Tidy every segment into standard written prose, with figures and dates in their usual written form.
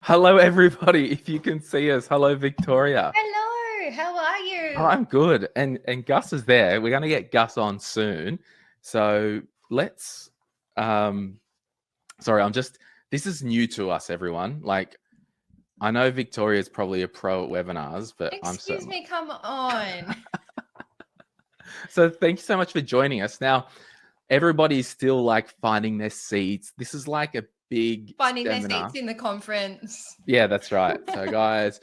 Hello, everybody. If you can see us, hello, Victoria. Hello, how are you? I'm good, and Gus is there. We're going to get Gus on soon, so let's. Sorry, This is new to us, everyone. Like, I know Victoria's probably a pro at webinars, but Excuse me, come on. So thank you so much for joining us. Now, everybody's still like finding their seats. This is like a big Finding seminar. their seats in the conference. Yeah, that's right. So guys,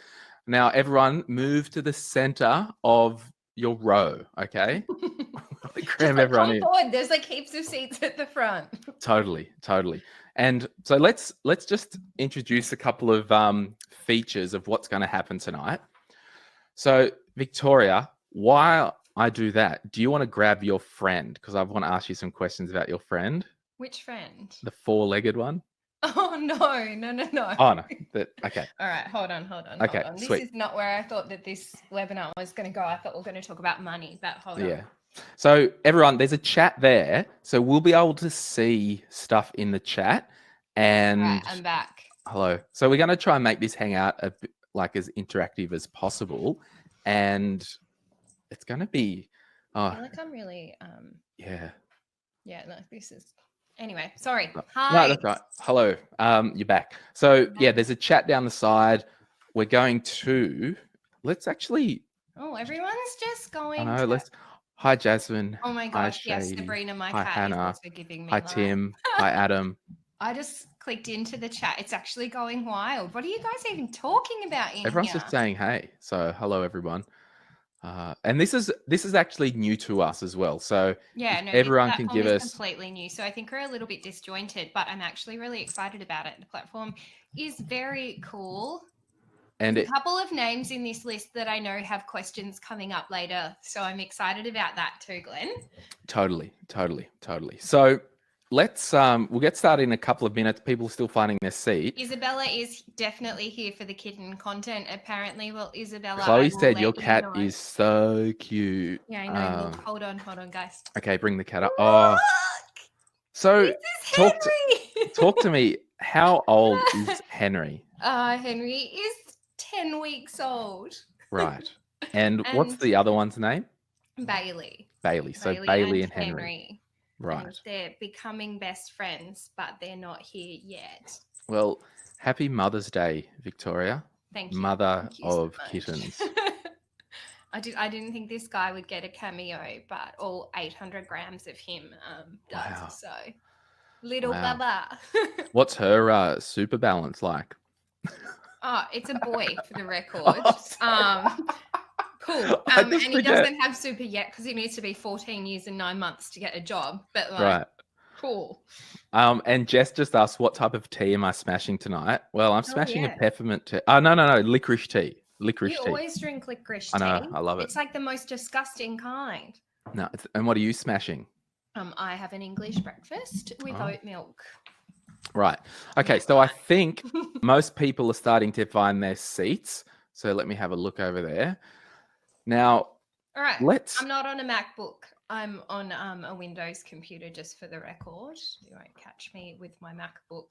now everyone move to the center of your row, okay? Cram everyone in. Forward. There's like heaps of seats at the front. Totally. And so let's just introduce a couple of features of what's going to happen tonight. So Victoria, while I do that, do you want to grab your friend? Because I want to ask you some questions about your friend. Which friend? The four-legged one. Oh, no. Oh, no. Okay. All right, hold on. Okay, hold on. This sweet. is not where I thought that this webinar was going to go. I thought we were going to talk about money, but hold on. Yeah. So everyone, there's a chat there. So we'll be able to see stuff in the chat. And all right, I'm back. Hello. So we're going to try and make this hangout a bit, like as interactive as possible. And it's going to be... I feel like I'm really... Yeah. Yeah, no, this is... Anyway, sorry. Hi. No, that's right. Hello. You're back. So yeah, there's a chat down the side. We're going to... Let's actually... Oh, everyone's just going. I know. Hi, Jasmine. Oh my gosh, yes, Sabrina, my cat Hannah. is also giving me. Hi, Tim. Hi, Adam. I just clicked into the chat. It's actually going wild. What are you guys even talking about in Everyone's here? just saying hey. So hello, everyone. And this is actually new to us as well. So yeah, no, everyone can give us completely new. So I think we're a little bit disjointed, but I'm actually really excited about it. The platform is very cool. And a couple of names in this list that I know have questions coming up later. So I'm excited about that too, Glenn. Totally. So let's we'll get started in a couple of minutes. People still finding their seat. Isabella is definitely here for the kitten content, apparently. Well, Isabella, Chloe said your cat is so cute. Yeah, I know. Look, hold on, guys. Okay, bring the cat up. Look! Oh, so this is Henry. talk to me. How old is Henry? Henry is 10 weeks old. Right. And what's the other one's name? Bailey. So Bailey and Henry. Right. And they're becoming best friends, but they're not here yet. Well, happy Mother's Day, Victoria. Thank you. Mother Thank you of so kittens. I didn't think this guy would get a cameo, but all 800 grams of him does. Wow. So, little Baba. What's her super balance like? Oh, it's a boy for the record. Cool. And he doesn't have super yet because he needs to be 14 years and 9 months to get a job. But right. Cool. And Jess just asked, what type of tea am I smashing tonight? Well, I'm smashing a peppermint tea. Oh, no, licorice tea. You always drink licorice tea. I know, I love it. It's like the most disgusting kind. No, and what are you smashing? I have an English breakfast with oat milk. Right. Okay, so I think most people are starting to find their seats. So let me have a look over there. Now, all right. I'm not on a MacBook. I'm on a Windows computer, just for the record. You won't catch me with my MacBook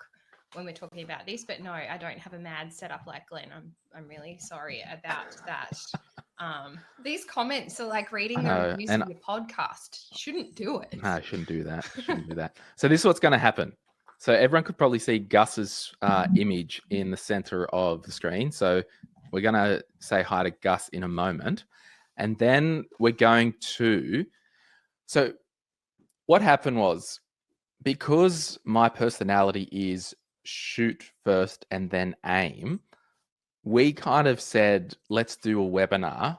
when we're talking about this, but no, I don't have a MAD set up like Glenn. I'm really sorry about that. These comments are like reading the reviews of your podcast. You shouldn't do it. No, I shouldn't do that. So this is what's going to happen. So everyone could probably see Gus's image in the center of the screen. So we're going to say hi to Gus in a moment. And then we're going to... So what happened was, because my personality is shoot first and then aim, we kind of said, let's do a webinar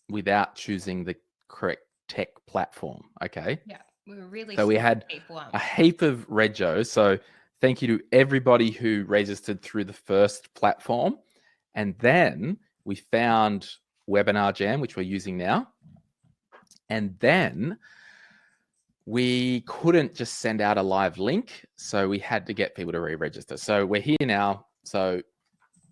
without choosing the correct tech platform, okay? Yeah. We were really so we had a heap of regos. So thank you to everybody who registered through the first platform. And then we found Webinar Jam, which we're using now. And then we couldn't just send out a live link. So we had to get people to re-register. So we're here now. So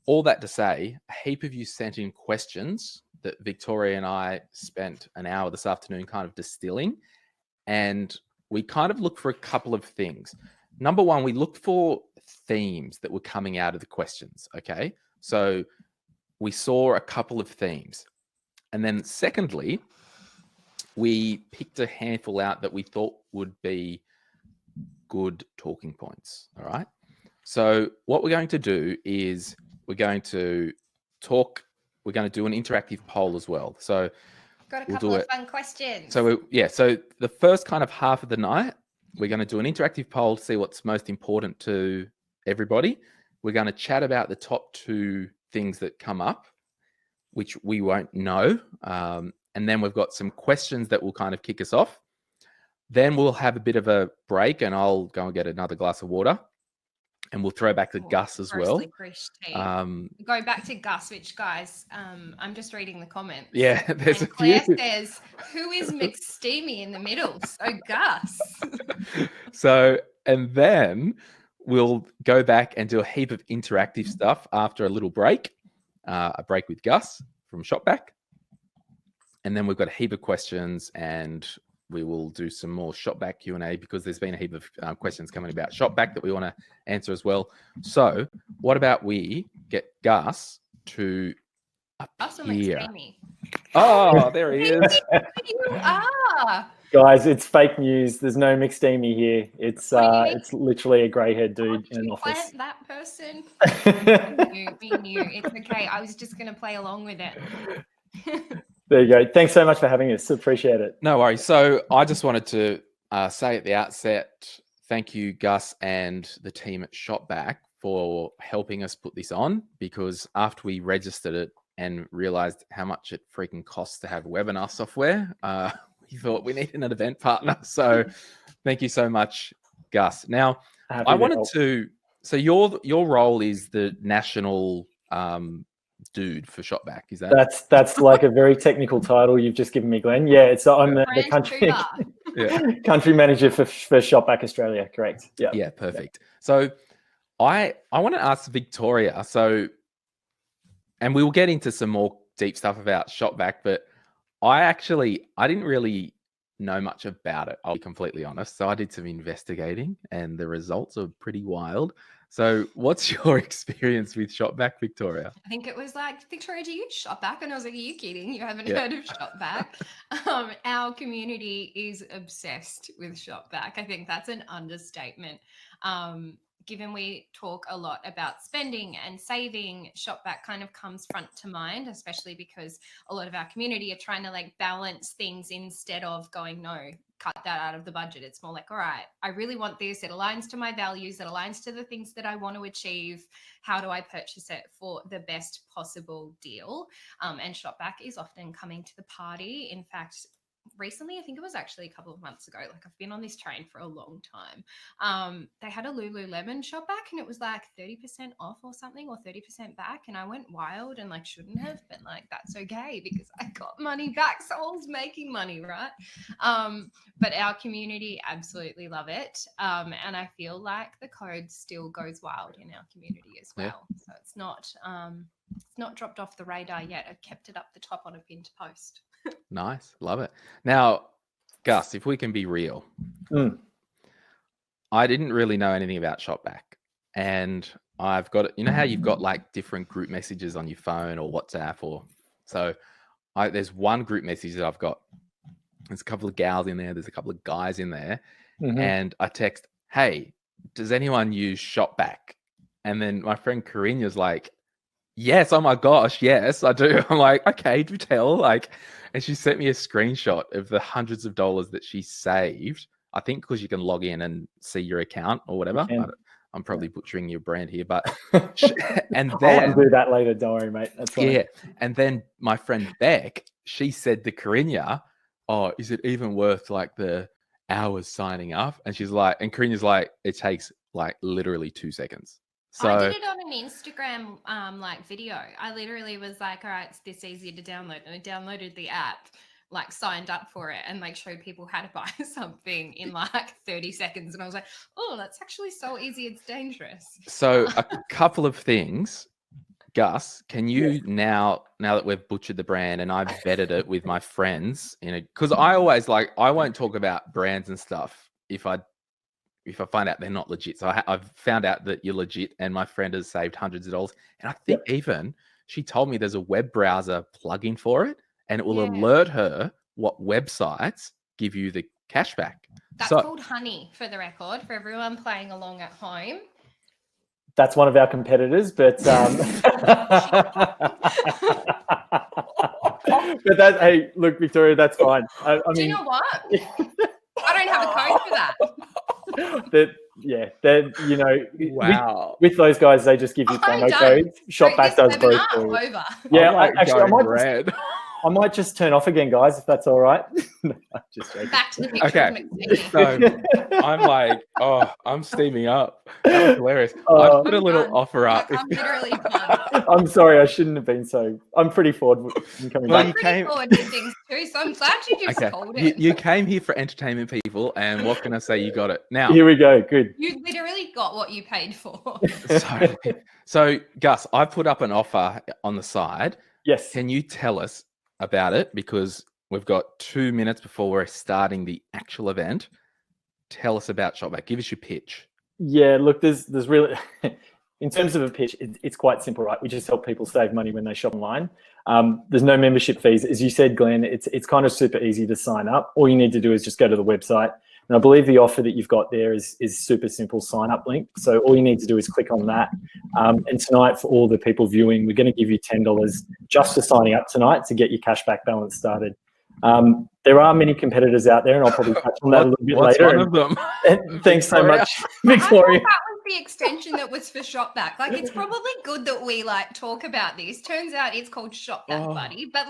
all that to say, a heap of you sent in questions that Victoria and I spent an hour this afternoon kind of distilling. And we kind of looked for a couple of things. Number one, we looked for themes that were coming out of the questions. Okay. So we saw a couple of themes. And then secondly, we picked a handful out that we thought would be good talking points. All right. So what we're going to do is we're going to do an interactive poll as well. So got a couple of fun questions. So so the first kind of half of the night, we're going to do an interactive poll to see what's most important to everybody. We're going to chat about the top 2 things that come up, which we won't know. And then we've got some questions that will kind of kick us off. Then we'll have a bit of a break and I'll go and get another glass of water. And we'll throw back to Gus as well. Go back to Gus, which, guys, I'm just reading the comments. Yeah, there's and a Claire few. says, who is McSteamy in the middle? So Gus. And then we'll go back and do a heap of interactive stuff after a little break, a break with Gus from ShopBack. And then we've got a heap of questions and we will do some more ShopBack Q&A because there's been a heap of questions coming about ShopBack that we want to answer as well. So what about we get Gus to appear? Oh, there he is. You are. Guys, it's fake news. There's no McSteamy here. It's literally a grey-haired dude in an office. That person. We knew. It's okay. I was just going to play along with it. There you go. Thanks so much for having us. Appreciate it. No worries. So I just wanted to say at the outset, thank you, Gus and the team at ShopBack for helping us put this on, because after we registered it and realized how much it freaking costs to have webinar software, we thought we needed an event partner. So thank you so much, Gus. Now, I wanted to, so your role is the national dude for ShopBack, is that? That's like a very technical title you've just given me, Glenn. Yeah, it's I'm the country country manager for ShopBack Australia. Correct. Yeah. Yeah, perfect. So I want to ask Victoria. So, and we will get into some more deep stuff about ShopBack, but I didn't really know much about it. I'll be completely honest. So I did some investigating, and the results are pretty wild. So what's your experience with ShopBack, Victoria? I think it was like, Victoria, do you use ShopBack? And I was like, are you kidding? You haven't heard of ShopBack? Our community is obsessed with ShopBack. I think that's an understatement. Given we talk a lot about spending and saving, ShopBack kind of comes front to mind, especially because a lot of our community are trying to like balance things instead of going, no, cut that out of the budget. It's more like, all right, I really want this. It aligns to my values. It aligns to the things that I want to achieve. How do I purchase it for the best possible deal? And ShopBack is often coming to the party. In fact, recently, I think it was actually a couple of months ago, like I've been on this train for a long time. They had a Lululemon ShopBack and it was like 30% off or something, or 30% back. And I went wild and like shouldn't have, but like that's okay because I got money back. So I was making money, right? But our community absolutely love it. And I feel like the code still goes wild in our community as well. Yeah. So it's not dropped off the radar yet. I've kept it up the top on a pinned post. Nice. Love it. Now, Gus, if we can be real, I didn't really know anything about ShopBack. And I've got, you know how you've got like different group messages on your phone or WhatsApp there's one group message that I've got. There's a couple of gals in there. There's a couple of guys in there. Mm-hmm. And I text, hey, does anyone use ShopBack? And then my friend Karina's like, yes, oh my gosh, yes, I do. I'm like, okay, do tell. Like, and she sent me a screenshot of the hundreds of dollars that she saved. I think because you can log in and see your account or whatever. I'm probably butchering your brand here, but and then I'll do that later. Don't worry, mate. That's right. Yeah. And then my friend Beck, she said to Karina, oh, is it even worth like the hours signing up? And she's like, and Karina's like, it takes like literally 2 seconds. So I did it on an Instagram like video. I literally was like, all right, it's this easy to download. And I downloaded the app, like signed up for it and like showed people how to buy something in like 30 seconds. And I was like, oh, that's actually so easy. It's dangerous. So a couple of things, Gus, can you now that we've butchered the brand and I've vetted it with my friends, because I always I won't talk about brands and stuff if I if I find out they're not legit. So I've found out that you're legit, and my friend has saved hundreds of dollars. And I think even she told me there's a web browser plugin for it, and it will alert her what websites give you the cashback. That's called Honey, for the record, for everyone playing along at home. That's one of our competitors, but but that, hey, look, Victoria, that's fine. I Do you know what? I don't have a code for that. You know, wow. With those guys, they just give you promo codes. ShopBack does both. Over. Yeah, I might just turn off again, guys, if that's all right. No, just joking. Back to the picture. Okay. So I'm like, I'm steaming up. That was hilarious. I put a little offer up. I'm literally done. I'm sorry, I shouldn't have been so. I'm pretty forward in coming back. I'm pretty forward to things too, so I'm glad you just called it. You came here for entertainment, people, and what can I say? You got it. Now here we go. Good. You literally got what you paid for. So Gus, I put up an offer on the side. Yes. Can you tell us about it, because we've got 2 minutes before we're starting the actual event? Tell us about ShopBack. Give us your pitch. Yeah, look, there's really, in terms of a pitch, it's quite simple, right? We just help people save money when they shop online. There's no membership fees. As you said, Glenn, it's kind of super easy to sign up. All you need to do is just go to the website. And I believe the offer that you've got there is super simple sign up link. So all you need to do is click on that. And tonight, for all the people viewing, we're going to give you $10 just for signing up tonight to get your cashback balance started. There are many competitors out there, and I'll probably touch on that a little bit later. One of them? Thanks so much, Victoria. I thought that was the extension that was for ShopBack. Like, it's probably good that we talk about this. Turns out it's called ShopBack, buddy. But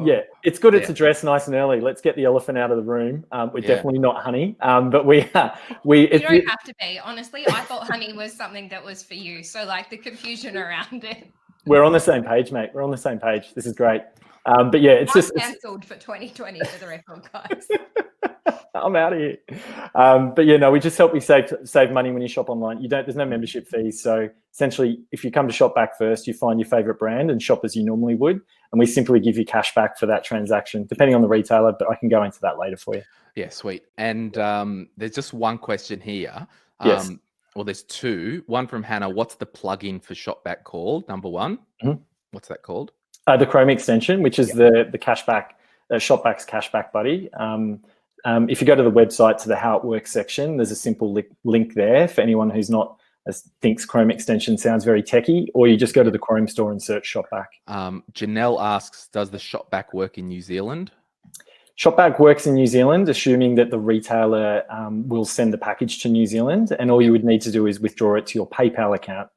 yeah, it's good. It's addressed nice and early. Let's get the elephant out of the room. We're definitely not Honey, but we. You don't have to be. Honestly, I thought Honey was something that was for you. So the confusion around it. We're on the same page, mate. We're on the same page. This is great. But yeah, it's just cancelled for 2020 for the record, guys. I'm out of here. But yeah, no, we just help you save money when you shop online. There's no membership fees. So essentially, if you come to ShopBack first, you find your favorite brand and shop as you normally would, and we simply give you cash back for that transaction, depending on the retailer. But I can go into that later for you. Yeah, sweet. And there's just one question here. Yes. Well, there's two. One from Hannah. What's the plugin for ShopBack called? Number one. Mm-hmm. What's that called? The Chrome extension, which is the cashback, ShopBack's cashback buddy. If you go to the website to the How It Works section, there's a simple link there for anyone who's not thinks Chrome extension sounds very techie, or you just go to the Chrome store and search ShopBack. Janelle asks, does the ShopBack work in New Zealand? ShopBack works in New Zealand, assuming that the retailer will send the package to New Zealand, and all you would need to do is withdraw it to your PayPal account.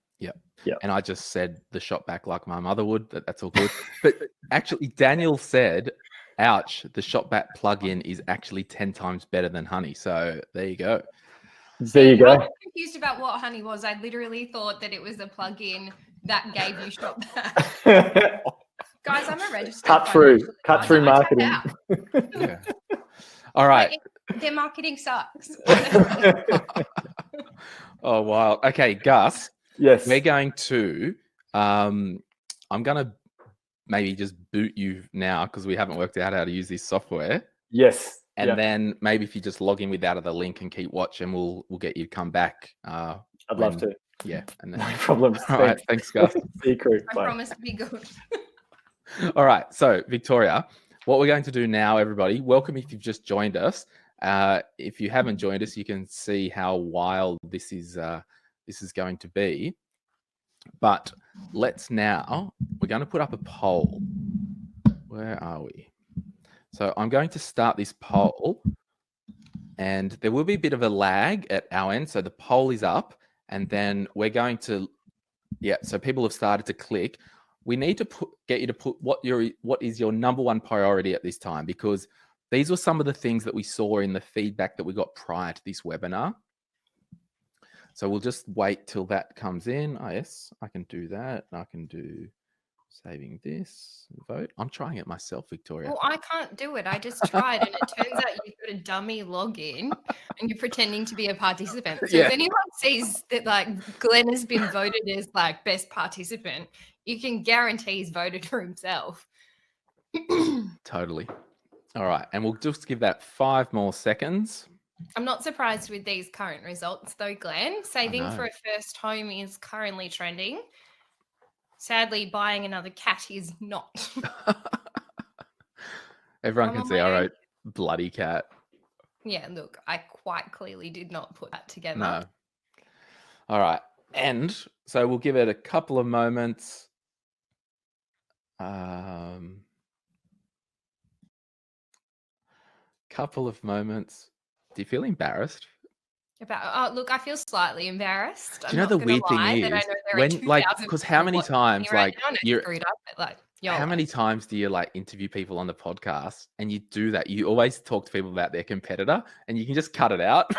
Yeah. And I just said the ShopBack like my mother would. That's all good. But actually, Daniel said, ouch, the ShopBack plugin is actually 10 times better than Honey. So there you go. There you go. I was confused about what Honey was. I literally thought that it was a plugin that gave you ShopBack. Guys, I'm a registered. Cut through marketing. Yeah. All right. Their marketing sucks. Oh, wow. Okay, Gus. Yes. We're going to, I'm going to maybe just boot you now because we haven't worked out how to use this software. Yes. And then maybe if you just log in without the link and keep watching, we'll get you to come back. I'd love to. Yeah. And then, no problems. All right. Thanks, Gus. See you, crew. I promise to be good. All right. So, Victoria, what we're going to do now, everybody, welcome if you've just joined us. If you haven't joined us, you can see how wild this is going to be. But we're going to put up a poll. Where are we? So I'm going to start this poll, and there will be a bit of a lag at our end. So the poll is up, and then we're going to, so people have started to click. We need to get you to put what is your number one priority at this time, because these were some of the things that we saw in the feedback that we got prior to this webinar. So we'll just wait till that comes in. Oh, yes, I can do that. I can do saving this vote. I'm trying it myself, Victoria. Well, I can't do it. I just tried, and it turns out you've got a dummy login, and you're pretending to be a participant. So if anyone sees that Glenn has been voted as best participant, you can guarantee he's voted for himself. Totally. All right, and we'll just give that 5 more seconds. I'm not surprised with these current results, though, Glenn. Saving know. for a first home is currently trending. Sadly, buying another cat is not. Everyone I'm can on see I my own. wrote bloody cat. Yeah, look, I quite clearly did not put that together. No. All right. And so we'll give it a couple of moments. Couple of moments. Do you feel embarrassed? Look, I feel slightly embarrassed. Do I'm you know not the going to weird thing lie that I is know there are when, like, 2,000 because how people many watching me times, right like, now, and I you're, screwed up, but like, YOLO. how many times do you like interview people on the podcast and you do that? You always talk to people about their competitor and you can just cut it out.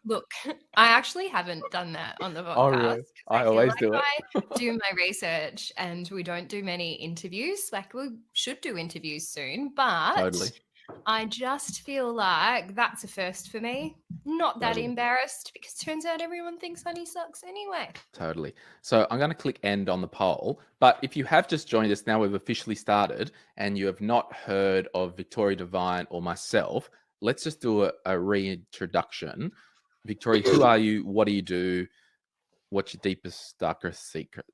Look, I actually haven't done that on the podcast. Oh, really? 'cause I feel always like do it. I do my research and we don't do many interviews. Like we should do interviews soon, but Totally. I just feel like that's a first for me. Not that Totally. embarrassed because turns out everyone thinks honey sucks anyway. Totally. So I'm going to click end on the poll. But if you have just joined us now, we've officially started and you have not heard of Victoria Devine or myself, let's just do a reintroduction. Victoria, who are you? What do you do? What's your deepest, darkest secret?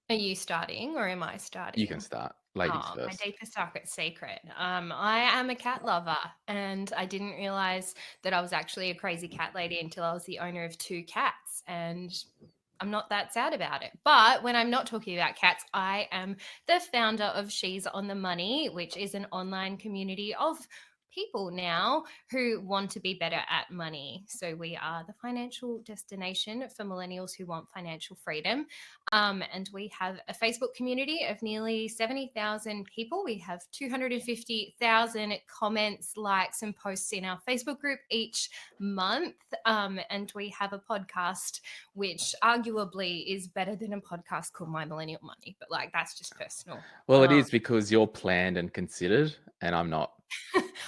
Are you starting or am I starting? You can start. Ladies My first. deepest darkest secret. I am a cat lover, and I didn't realize that I was actually a crazy cat lady until I was the owner of 2 cats, and I'm not that sad about it. But when I'm not talking about cats, I am the founder of She's on the Money, which is an online community of people now who want to be better at money. So we are the financial destination for millennials who want financial freedom. And we have a Facebook community of nearly 70,000 people. We have 250,000 comments, likes, and posts in our Facebook group each month. And we have a podcast, which arguably is better than a podcast called My Millennial Money. But like, that's just personal. Well, it is because you're planned and considered, and I'm not.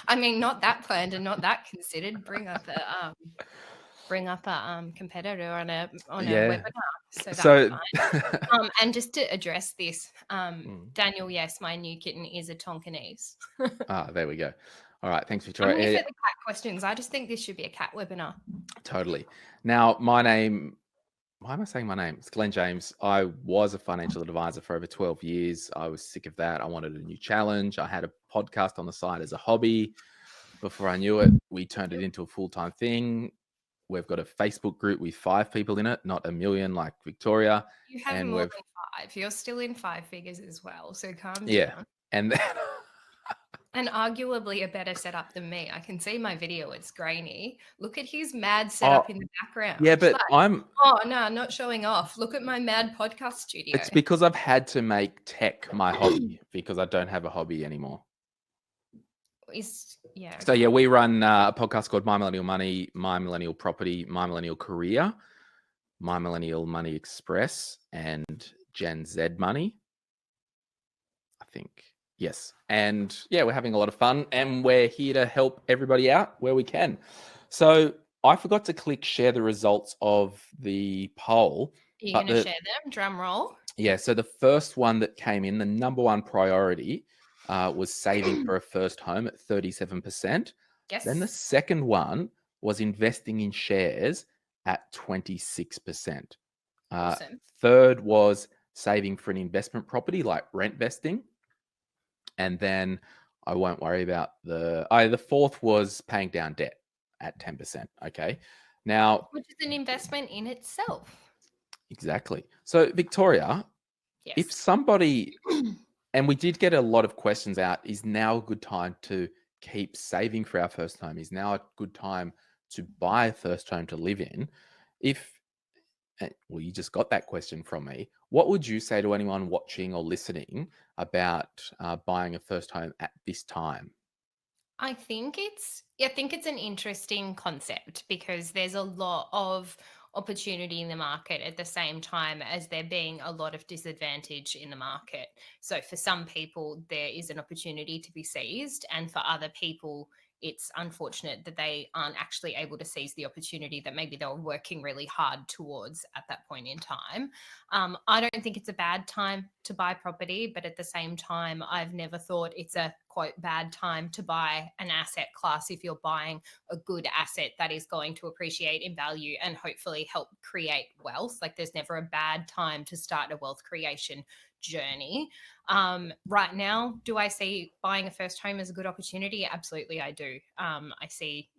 I mean, not that planned and not that considered. Bring up a competitor on a webinar. So that's fine. And just to address this, Daniel, yes, my new kitten is a Tonkinese. There we go. All right, thanks, I'm Victoria. here for the cat questions. I just think this should be a cat webinar. Totally. Now, my name. Why am I saying my name? It's Glen James. I was a financial advisor for over 12 years. I was sick of that. I wanted a new challenge. I had a podcast on the side as a hobby. Before I knew it, we turned it into a full-time thing. We've got a Facebook group with 5 people in it, not a million like Victoria. You have more than 5. You're still in 5 figures as well, so calm down. And then and arguably a better setup than me. I can see my video, it's grainy. Look at his mad setup in the background. Yeah, but like, oh no, not showing off. Look at my mad podcast studio. It's because I've had to make tech my hobby because I don't have a hobby anymore. So yeah, we run a podcast called My Millennial Money, My Millennial Property, My Millennial Career, My Millennial Money Express, and Gen Z Money. I think. Yes. And yeah, we're having a lot of fun and we're here to help everybody out where we can. So I forgot to click share the results of the poll. Are you going to share them? Drum roll. Yeah. So the first one that came in, the number one priority was saving for a first home at 37%. Yes. Then the second one was investing in shares at 26%. Awesome. Third was saving for an investment property like rent vesting. And then I won't worry about the fourth was paying down debt at 10%. Okay. Now, which is an investment in itself. Exactly. So Victoria, if somebody, and we did get a lot of questions out, is now a good time to keep saving for our first home? Is now a good time to buy a first home to live in? Well, you just got that question from me. What would you say to anyone watching or listening about buying a first home at this time? I think it's an interesting concept because there's a lot of opportunity in the market at the same time as there being a lot of disadvantage in the market. So for some people, there is an opportunity to be seized, and for other people, it's unfortunate that they aren't actually able to seize the opportunity that maybe they were working really hard towards at that point in time. I don't think it's a bad time to buy property, but at the same time, I've never thought it's a quote bad time to buy an asset class if you're buying a good asset that is going to appreciate in value and hopefully help create wealth. Like there's never a bad time to start a wealth creation journey. Right now, do I see buying a first home as a good opportunity? Absolutely, I do. I see,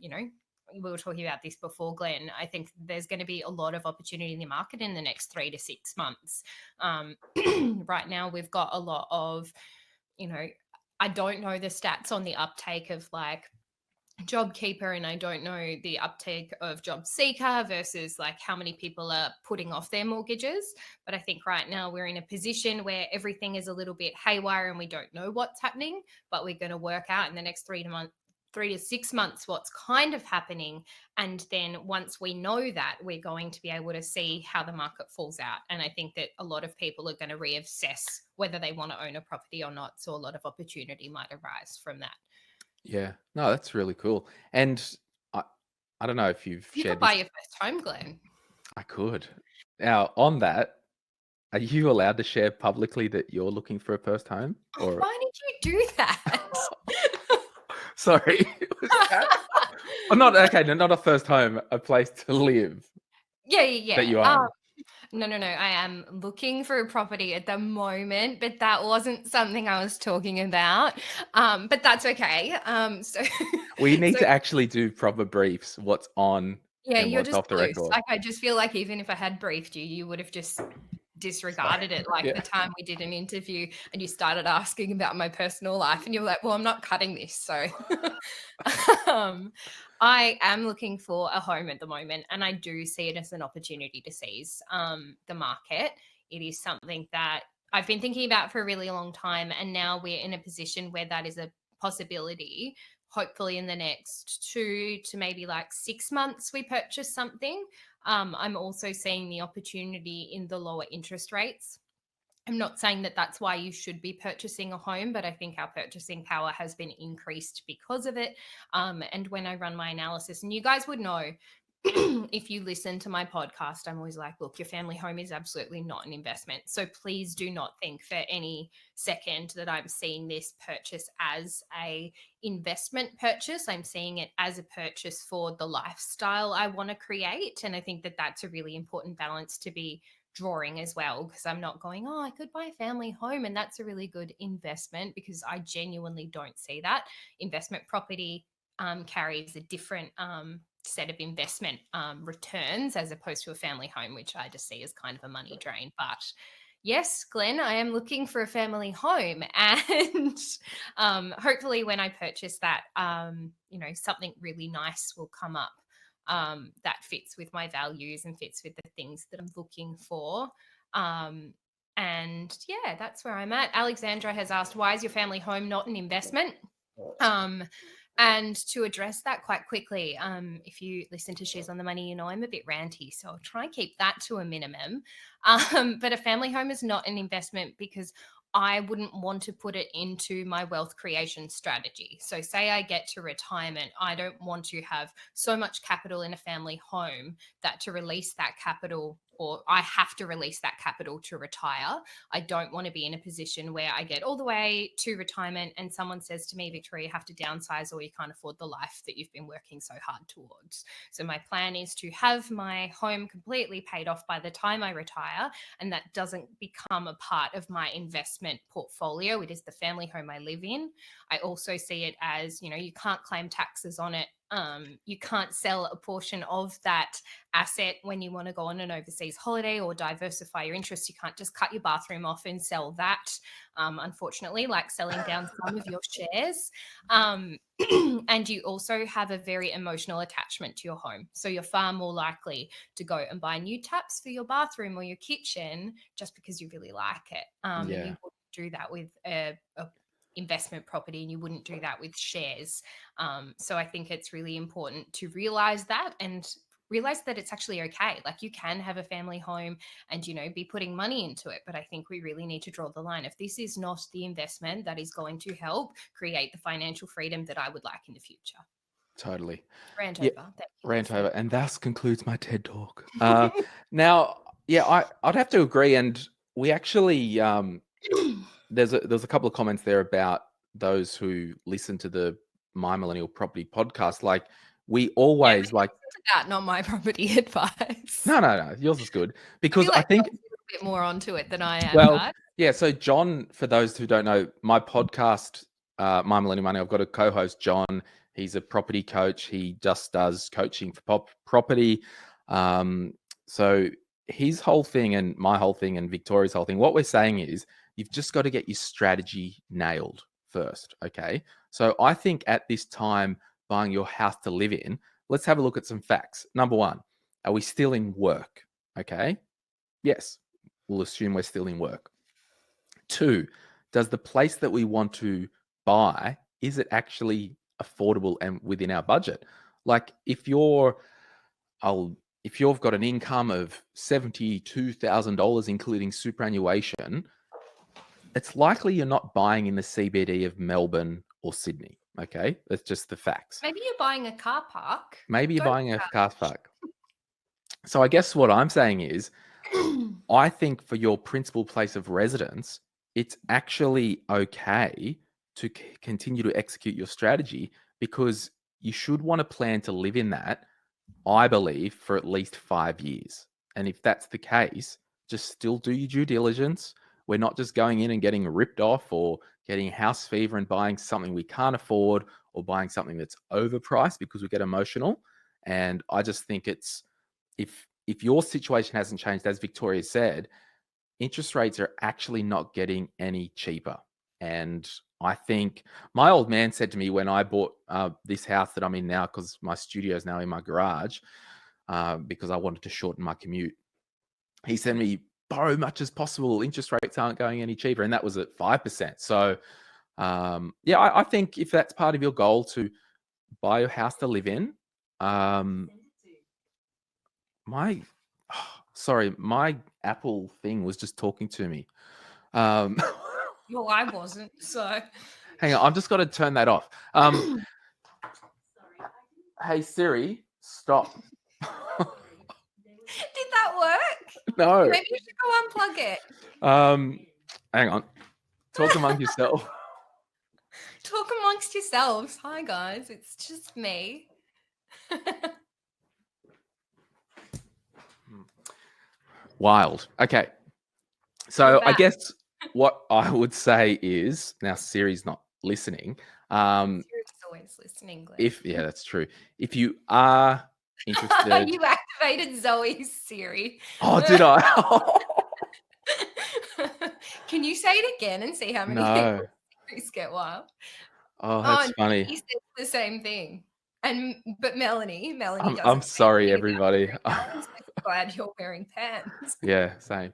we were talking about this before, Glenn. I think there's going to be a lot of opportunity in the market in the next 3 to 6 months. Right now, we've got a lot of, I don't know the stats on the uptake of like JobKeeper, and I don't know the uptake of Job Seeker versus like how many people are putting off their mortgages. But I think right now we're in a position where everything is a little bit haywire and we don't know what's happening, but we're going to work out in the next 3 to 6 months what's kind of happening. And then once we know that, we're going to be able to see how the market falls out. And I think that a lot of people are going to reassess whether they want to own a property or not. So a lot of opportunity might arise from that. Yeah, no, that's really cool. And I don't know if you could shared buy this. your first home, Glenn. I could. Now, on that, are you allowed to share publicly that you're looking for a first home? Or Why did you do that? sorry, was that? Oh, not okay. No, not a first home, a place to live. Yeah. That you own. No. I am looking for a property at the moment, but that wasn't something I was talking about. But that's okay. So We need to actually do proper briefs. What's on? Yeah, and you're what's just off the loose. record. Like I just feel like even if I had briefed you, you would have just disregarded it. Like the time we did an interview and you started asking about my personal life and you're like, well, I'm not cutting this. So I am looking for a home at the moment, and I do see it as an opportunity to seize the market. It is something that I've been thinking about for a really long time, and now we're in a position where that is a possibility. Hopefully in the next 2 to maybe like 6 months, we purchase something. I'm also seeing the opportunity in the lower interest rates. I'm not saying that that's why you should be purchasing a home, but I think our purchasing power has been increased because of it. And when I run my analysis, and you guys would know, if you listen to my podcast, I'm always like, look, your family home is absolutely not an investment. So please do not think for any second that I'm seeing this purchase as a investment purchase. I'm seeing it as a purchase for the lifestyle I want to create. And I think that that's a really important balance to be drawing as well, because I'm not going, I could buy a family home and that's a really good investment, because I genuinely don't see that. Investment property carries a different set of investment returns as opposed to a family home, which I just see as kind of a money drain. But yes, Glenn, I am looking for a family home, and hopefully when I purchase that, something really nice will come up that fits with my values and fits with the things that I'm looking for. And yeah, that's where I'm at. Alexandra has asked, why is your family home not an investment? And to address that quite quickly, if you listen to She's on the Money, I'm a bit ranty, so I'll try and keep that to a minimum. But a family home is not an investment because I wouldn't want to put it into my wealth creation strategy. So say I get to retirement, I don't want to have so much capital in a family home that to release that capital, or I have to release that capital to retire. I don't want to be in a position where I get all the way to retirement and someone says to me, Victoria, you have to downsize or you can't afford the life that you've been working so hard towards. So my plan is to have my home completely paid off by the time I retire, and that doesn't become a part of my investment portfolio. It is the family home I live in. I also see it as, you can't claim taxes on it. You can't sell a portion of that asset when you want to go on an overseas holiday or diversify your interests. You can't just cut your bathroom off and sell that, unfortunately, like selling down some of your shares. And you also have a very emotional attachment to your home. So you're far more likely to go and buy new taps for your bathroom or your kitchen just because you really like it. And you wouldn't do that with a investment property, and you wouldn't do that with shares. So I think it's really important to realize that and realize that it's actually okay. Like you can have a family home and, be putting money into it. But I think we really need to draw the line. If this is not the investment that is going to help create the financial freedom that I would like in the future. Totally. Rant over. Rant over. And thus concludes my TED Talk. Now, I'd have to agree. And we actually, there's a couple of comments there about those who listen to the My Millennial Property podcast. Like we always like that, not my property advice. no, yours is good because I I think a bit more onto it than I am. well, guys. yeah. So John, for those who don't know, my podcast, My Millennial Money, I've got a co-host, John. He's a property coach. He just does coaching for property. So his whole thing and my whole thing and Victoria's whole thing, what we're saying is you've just got to get your strategy nailed first. Okay. So I think at this time, buying your house to live in, let's have a look at some facts. Number one, are we still in work? Okay. Yes. We'll assume we're still in work. Two, does the place that we want to buy, is it actually affordable and within our budget? Like if you've got an income of $72,000, including superannuation, it's likely you're not buying in the CBD of Melbourne or Sydney. Okay, that's just the facts. Maybe you're buying a car park. Maybe you're buying a car park. So I guess what I'm saying is, I think for your principal place of residence, it's actually okay to continue to execute your strategy because you should want to plan to live in that, I believe, for at least 5 years. And if that's the case, just still do your due diligence. We're not just going in and getting ripped off or getting house fever and buying something we can't afford or buying something that's overpriced because we get emotional. And I just think it's, if your situation hasn't changed, as Victoria said, interest rates are actually not getting any cheaper. And I think my old man said to me when I bought this house that I'm in now, because my studio is now in my garage, because I wanted to shorten my commute, he said to me, borrow much as possible. Interest rates aren't going any cheaper. And that was at 5%. So yeah, I think if that's part of your goal to buy your house to live in, my Apple thing was just talking to me. Well, I wasn't, so. Hang on, I've just got to turn that off. Hey Siri, stop. Did that work? No. Maybe you should go unplug it. Hang on. Talk among yourself. Talk amongst yourselves. Hi guys, it's just me. Wild. Okay. So I guess what I would say is, now Siri's not listening. Siri's always listening, Glenn. Yeah, that's true. If you are interested. You activated Zoe's Siri. Oh, did I? Can you say it again and see how many Siris get wild? Oh, that's funny. He says the same thing. But Melanie doesn't. I'm sorry, everybody. I'm so glad you're wearing pants. Yeah, same.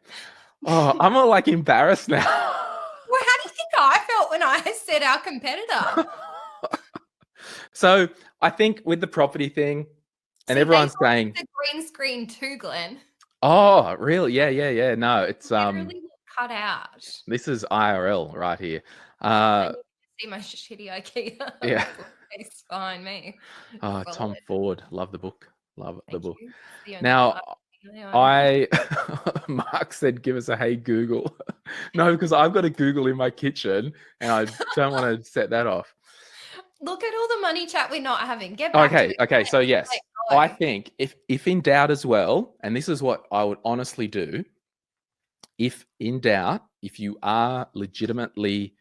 Oh, I'm all like embarrassed now. Well, how do you think I felt when I said our competitor? So I think with the property thing, and everyone's saying the green screen too, Glenn. Oh, really? Yeah. No, it's really cut out. This is IRL right here. See my shitty IKEA. Yeah. It's fine, me. Oh, Tom Ford. Love the book. Love the book. Now, Mark said, give us a hey Google. No, because I've got a Google in my kitchen and I don't want to set that off. Look at all the money chat we're not having. Get back to it. Okay. So yes, I think if in doubt as well, and this is what I would honestly do, if in doubt, if you are legitimately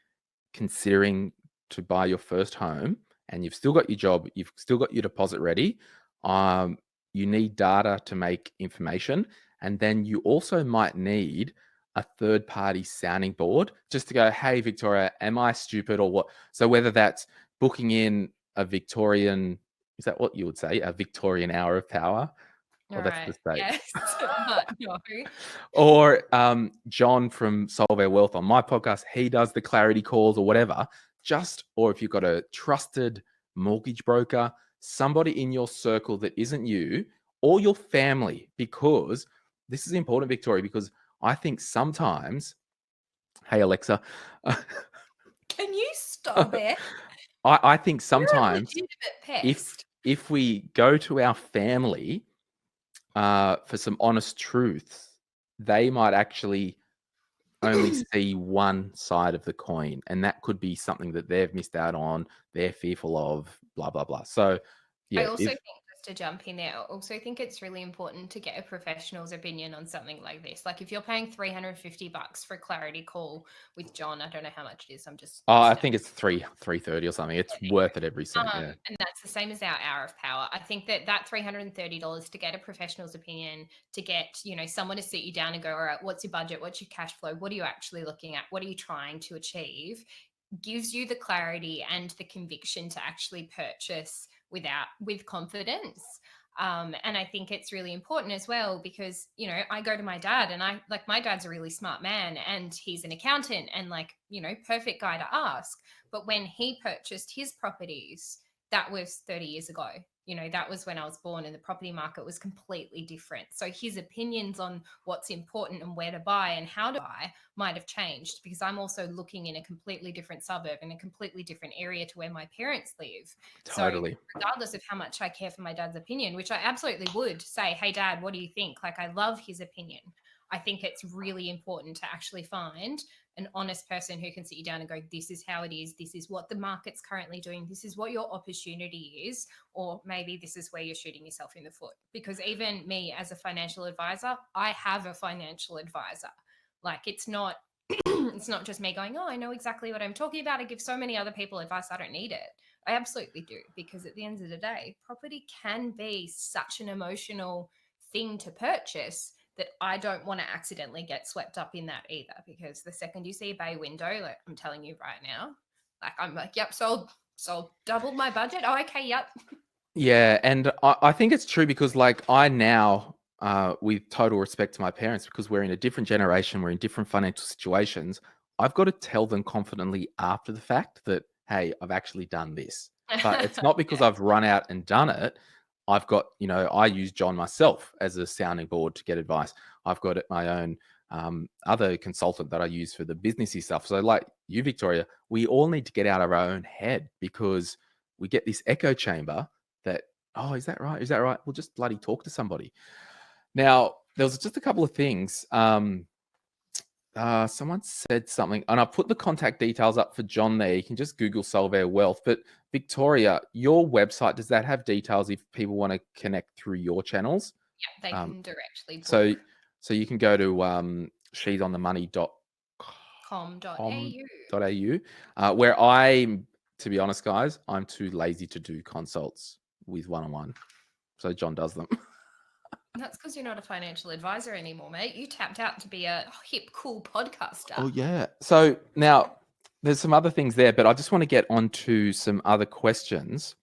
considering to buy your first home and you've still got your job, you've still got your deposit ready, you need data to make information. And then you also might need a third-party sounding board just to go, hey, Victoria, am I stupid or what? So whether that's booking in a Victorian, is that what you would say? A Victorian hour of power? Or that's the state. Yes. No. Or John from Solve Our Wealth on my podcast, he does the clarity calls or whatever. Or if you've got a trusted mortgage broker, somebody in your circle that isn't you or your family, because this is important, Victoria, because I think sometimes, hey, Alexa. Can you stop it? I think sometimes if we go to our family for some honest truth, they might actually only see one side of the coin, and that could be something that they've missed out on, they're fearful of, blah blah blah. So I yeah, also think, just to jump in there, I also think it's really important to get a professional's opinion on something like this. Like if you're paying $350 for a clarity call with John, I don't know how much it is. I'm just I think it's 330 or something. It's worth it every cent. Yeah. and that's the same as our hour of power. I think that $330 to get a professional's opinion, to get, you know, someone to sit you down and go, all right, what's your budget? What's your cash flow? What are you actually looking at? What are you trying to achieve? Gives you the clarity and the conviction to actually purchase with confidence. And I think it's really important as well because, you know, I go to my dad and my dad's a really smart man and he's an accountant and like, you know, perfect guy to ask. But when he purchased his properties, that was 30 years ago. You know, that was when I was born and the property market was completely different. So his opinions on what's important and where to buy and how to buy might have changed because I'm also looking in a completely different suburb in a completely different area to where my parents live. Totally. So regardless of how much I care for my dad's opinion, which I absolutely would say, hey, Dad, what do you think? Like, I love his opinion. I think it's really important to actually find an honest person who can sit you down and go, this is how it is. This is what the market's currently doing. This is what your opportunity is. Or maybe this is where you're shooting yourself in the foot. Because even me as a financial advisor, I have a financial advisor. Like it's not just me going, oh, I know exactly what I'm talking about. I give so many other people advice. I don't need it. I absolutely do. Because at the end of the day, property can be such an emotional thing to purchase that I don't want to accidentally get swept up in that either. Because the second you see a bay window, like I'm telling you right now, like I'm like, yep, sold, doubled my budget. Oh, okay, yep. Yeah, and I think it's true because like I now, with total respect to my parents, because we're in a different generation, we're in different financial situations, I've got to tell them confidently after the fact that, hey, I've actually done this. But it's not because I've run out and done it. I've got, you know, I use John myself as a sounding board to get advice. I've got my own other consultant that I use for the businessy stuff. So like you, Victoria, we all need to get out of our own head because we get this echo chamber that, oh, is that right? Is that right? We'll just bloody talk to somebody. Now, there was just a couple of things. Someone said something, and I put the contact details up for John there. You can just Google Solvair Wealth. But Victoria, your website, does that have details if people want to connect through your channels? Yeah, they can directly book. So you can go to she'sonthemoney.com.au, where to be honest, guys, I'm too lazy to do consults with one-on-one. So John does them. That's because you're not a financial advisor anymore, mate. You tapped out to be a hip, cool podcaster. Oh, yeah. So now there's some other things there, but I just want to get on to some other questions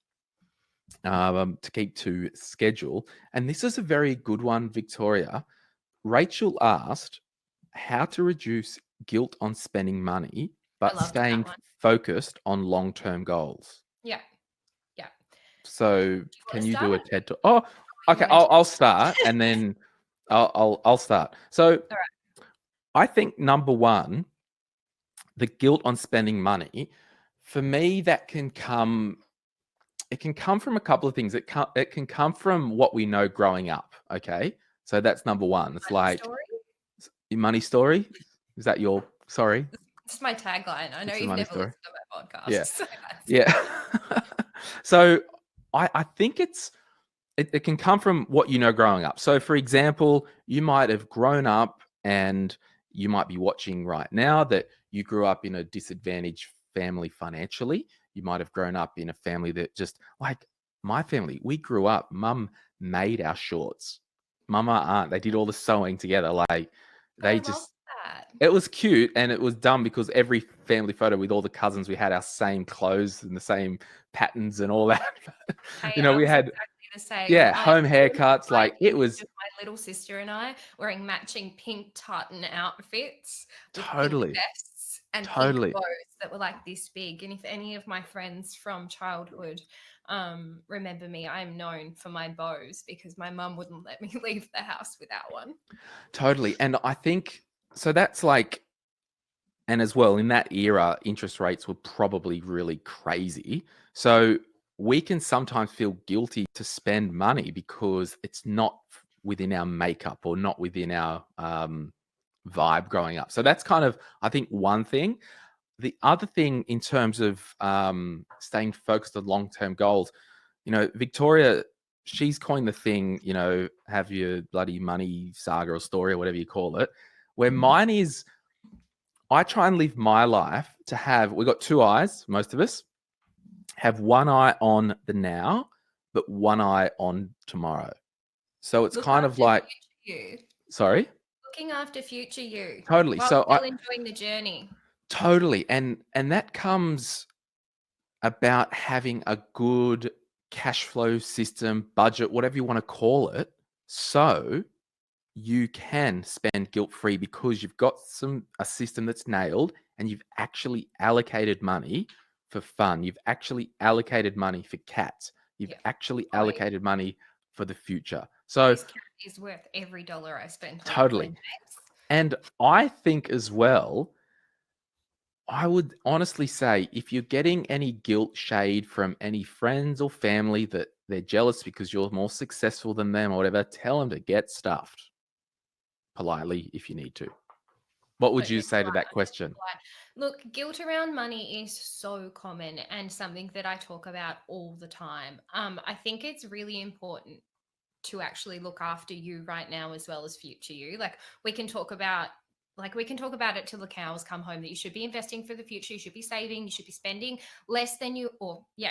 to keep to schedule. And this is a very good one, Victoria. Rachel asked how to reduce guilt on spending money, but staying focused on long-term goals. Yeah. So can you do a TED Talk? Oh, okay. I'll start and then I'll start. So I think number one, the guilt on spending money, for me, that can come. It can come from a couple of things. It can come from what we know growing up. Okay, so that's number one. It's like your money story. Is that your sorry? It's my tagline. I know you've never listened to my podcast. Yeah, so yeah. So I think it can come from what you know growing up. So for example, you might have grown up and you might be watching right now that you grew up in a disadvantaged family financially. You might have grown up in a family that just like my family, we grew up, mum made our shorts. Mama, aunt, they did all the sewing together. Like they just, it was cute and it was dumb because every family photo with all the cousins, we had our same clothes and the same patterns and all that. You know, we had exactly the same. Yeah, home haircuts. Like it was my little sister and I wearing matching pink tartan outfits with totally pink vests and pink bows that were like this big. And if any of my friends from childhood remember me, I'm known for my bows because my mum wouldn't let me leave the house without one. Totally. And I think so that's like, and as well in that era, interest rates were probably really crazy. So we can sometimes feel guilty to spend money because it's not within our makeup or not within our vibe growing up. So that's kind of, I think, one thing. The other thing in terms of staying focused on long-term goals, Victoria, she's coined the thing, have your bloody money saga or story or whatever you call it, where mine is, I try and live my life to have, we've got two eyes, most of us, have one eye on the now, but one eye on tomorrow. So it's kind of like, you. Sorry? Looking after future you. Totally. While So still enjoying the journey. Totally. And that comes about having a good cash flow system, budget, whatever you want to call it, so you can spend guilt-free because you've got a system that's nailed and you've actually allocated money for fun. You've actually allocated money for cats. You've actually allocated money for the future. So this cat is worth every dollar I spend. Totally. And I think as well, I would honestly say if you're getting any guilt shade from any friends or family that they're jealous because you're more successful than them or whatever, tell them to get stuffed politely if you need to. What would you say to that question? Look, guilt around money is so common and something that I talk about all the time. I think it's really important to actually look after you right now as well as future you. We can talk about it till the cows come home, that you should be investing for the future, you should be saving, you should be spending less than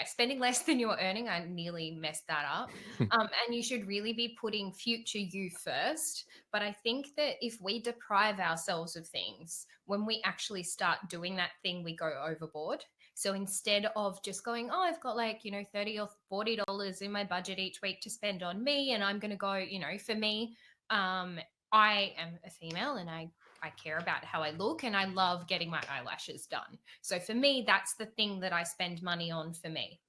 spending less than you're earning. I nearly messed that up. And you should really be putting future you first. But I think that if we deprive ourselves of things, when we actually start doing that thing, we go overboard. So instead of just going, oh, I've got $30 or $40 in my budget each week to spend on me, and I'm going to go, for me, I am a female and I care about how I look and I love getting my eyelashes done. So for me, that's the thing that I spend money on for me.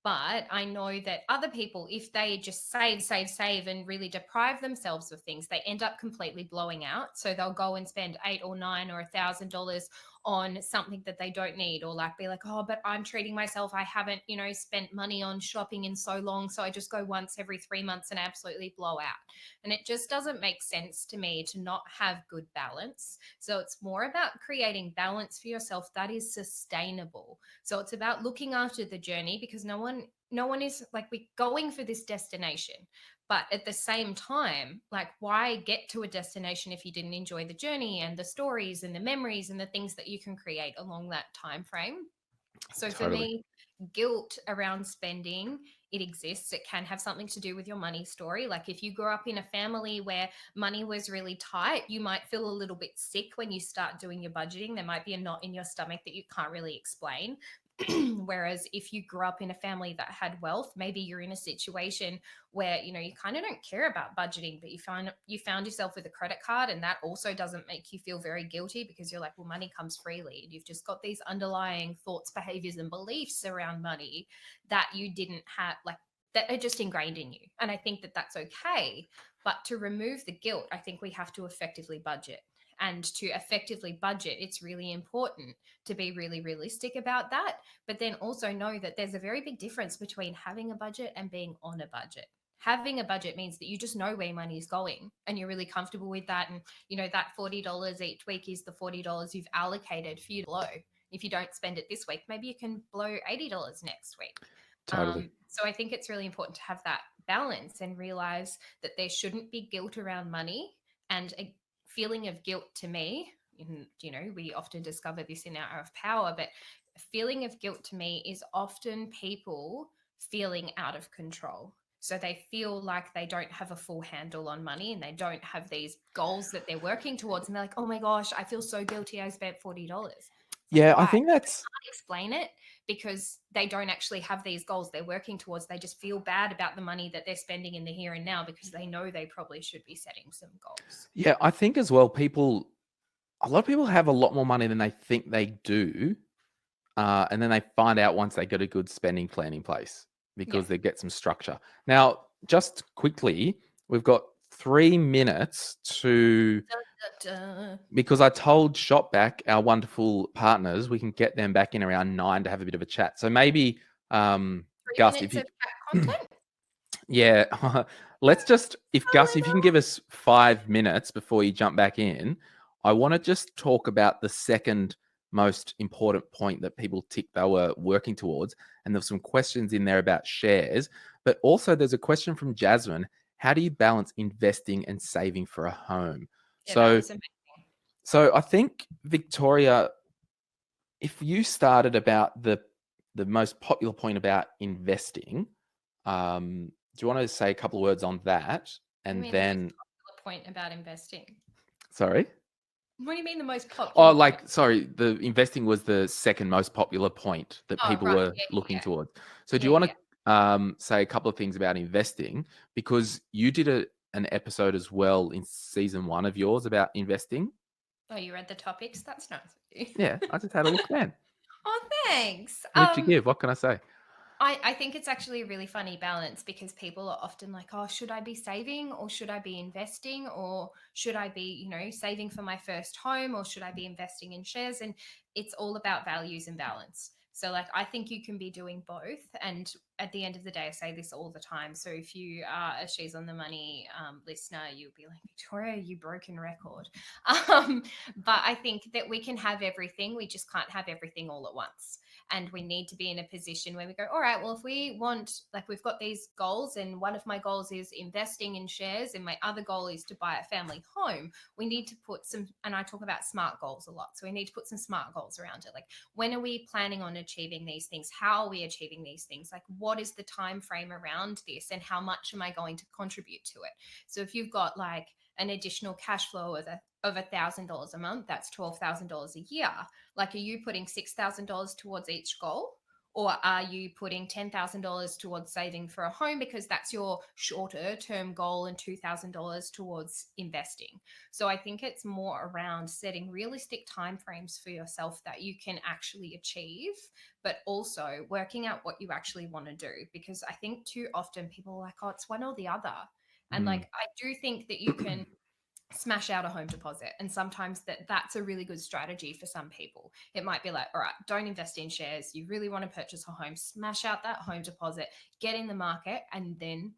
But I know that other people, if they just save and really deprive themselves of things, they end up completely blowing out. So they'll go and spend $800 or $900 or $1,000 on something that they don't need, or be like, oh, but I'm treating myself. I haven't, spent money on shopping in so long. So I just go once every 3 months and absolutely blow out. And it just doesn't make sense to me to not have good balance. So it's more about creating balance for yourself that is sustainable. So it's about looking after the journey, because no one is we're going for this destination. But at the same time, why get to a destination if you didn't enjoy the journey and the stories and the memories and the things that you can create along that time frame? So for me, guilt around spending, it exists. It can have something to do with your money story. If you grew up in a family where money was really tight, you might feel a little bit sick when you start doing your budgeting. There might be a knot in your stomach that you can't really explain. Whereas if you grew up in a family that had wealth, maybe you're in a situation where, you kind of don't care about budgeting, but you found yourself with a credit card, and that also doesn't make you feel very guilty because you're like, well, money comes freely. And you've just got these underlying thoughts, behaviors, and beliefs around money that you didn't have, that are just ingrained in you. And I think that that's okay. But to remove the guilt, I think we have to effectively budget. And to effectively budget, it's really important to be really realistic about that, but then also know that there's a very big difference between having a budget and being on a budget. Having a budget means that you just know where money is going and you're really comfortable with that. And, that $40 each week is the $40 you've allocated for you to blow. If you don't spend it this week, maybe you can blow $80 next week. Totally. So I think it's really important to have that balance and realize that there shouldn't be guilt around money. And a feeling of guilt, to me, we often discover this in Hour of Power, but a feeling of guilt to me is often people feeling out of control. So they feel like they don't have a full handle on money and they don't have these goals that they're working towards. And they're like, oh my gosh, I feel so guilty. I spent $40. Yeah, I think that's... I can't explain it because they don't actually have these goals they're working towards. They just feel bad about the money that they're spending in the here and now because they know they probably should be setting some goals. Yeah, I think as well, a lot of people have a lot more money than they think they do. And then they find out once they get a good spending plan in place because they get some structure. Now, just quickly, we've got 3 minutes to... Because I told ShopBack, our wonderful partners, we can get them back in around 9 to have a bit of a chat. So maybe, Gus, if you... Yeah, let's just... Gus, if you can give us 5 minutes before you jump back in, I want to just talk about the second most important point that people ticked they were working towards. And there's some questions in there about shares, but also there's a question from Jasmine. How do you balance investing and saving for a home? Yeah, that was amazing. So I think, Victoria, if you started about the most popular point about investing, do you want to say a couple of words on that? And then the most popular point about investing. Sorry? What do you mean the most popular? Oh, like, sorry, the investing was the second most popular point that people were looking towards. So do you want to say a couple of things about investing? Because you did an episode as well in season 1 of yours about investing. Oh, you read the topics? That's nice. Yeah, I just had a look then. Oh, thanks. What did you give? What can I say? I think it's actually a really funny balance because people are often like, oh, should I be saving or should I be investing, or should I be, saving for my first home, or should I be investing in shares? And it's all about values and balance. So like, I think you can be doing both. And at the end of the day, I say this all the time. So if you are a She's on the Money listener, you'll be like, Victoria, you broken record. But I think that we can have everything. We just can't have everything all at once. And we need to be in a position where we go, all right, well, if we want, like, we've got these goals, and one of my goals is investing in shares, and my other goal is to buy a family home. We need to put some, and I talk about SMART goals a lot. So we need to put some SMART goals around it. Like, when are we planning on achieving these things? How are we achieving these things? Like, what is the time frame around this, and how much am I going to contribute to it? So if you've got like an additional cash flow of $1,000 a month, that's $12,000 a year. Like, are you putting $6,000 towards each goal? Or are you putting $10,000 towards saving for a home because that's your shorter term goal, and $2,000 towards investing? So I think it's more around setting realistic timeframes for yourself that you can actually achieve, but also working out what you actually want to do. Because I think too often people are like, oh, it's one or the other. And like, I do think that you can smash out a home deposit. And sometimes that's a really good strategy for some people. It might be like, all right, don't invest in shares. You really want to purchase a home, smash out that home deposit, get in the market, and then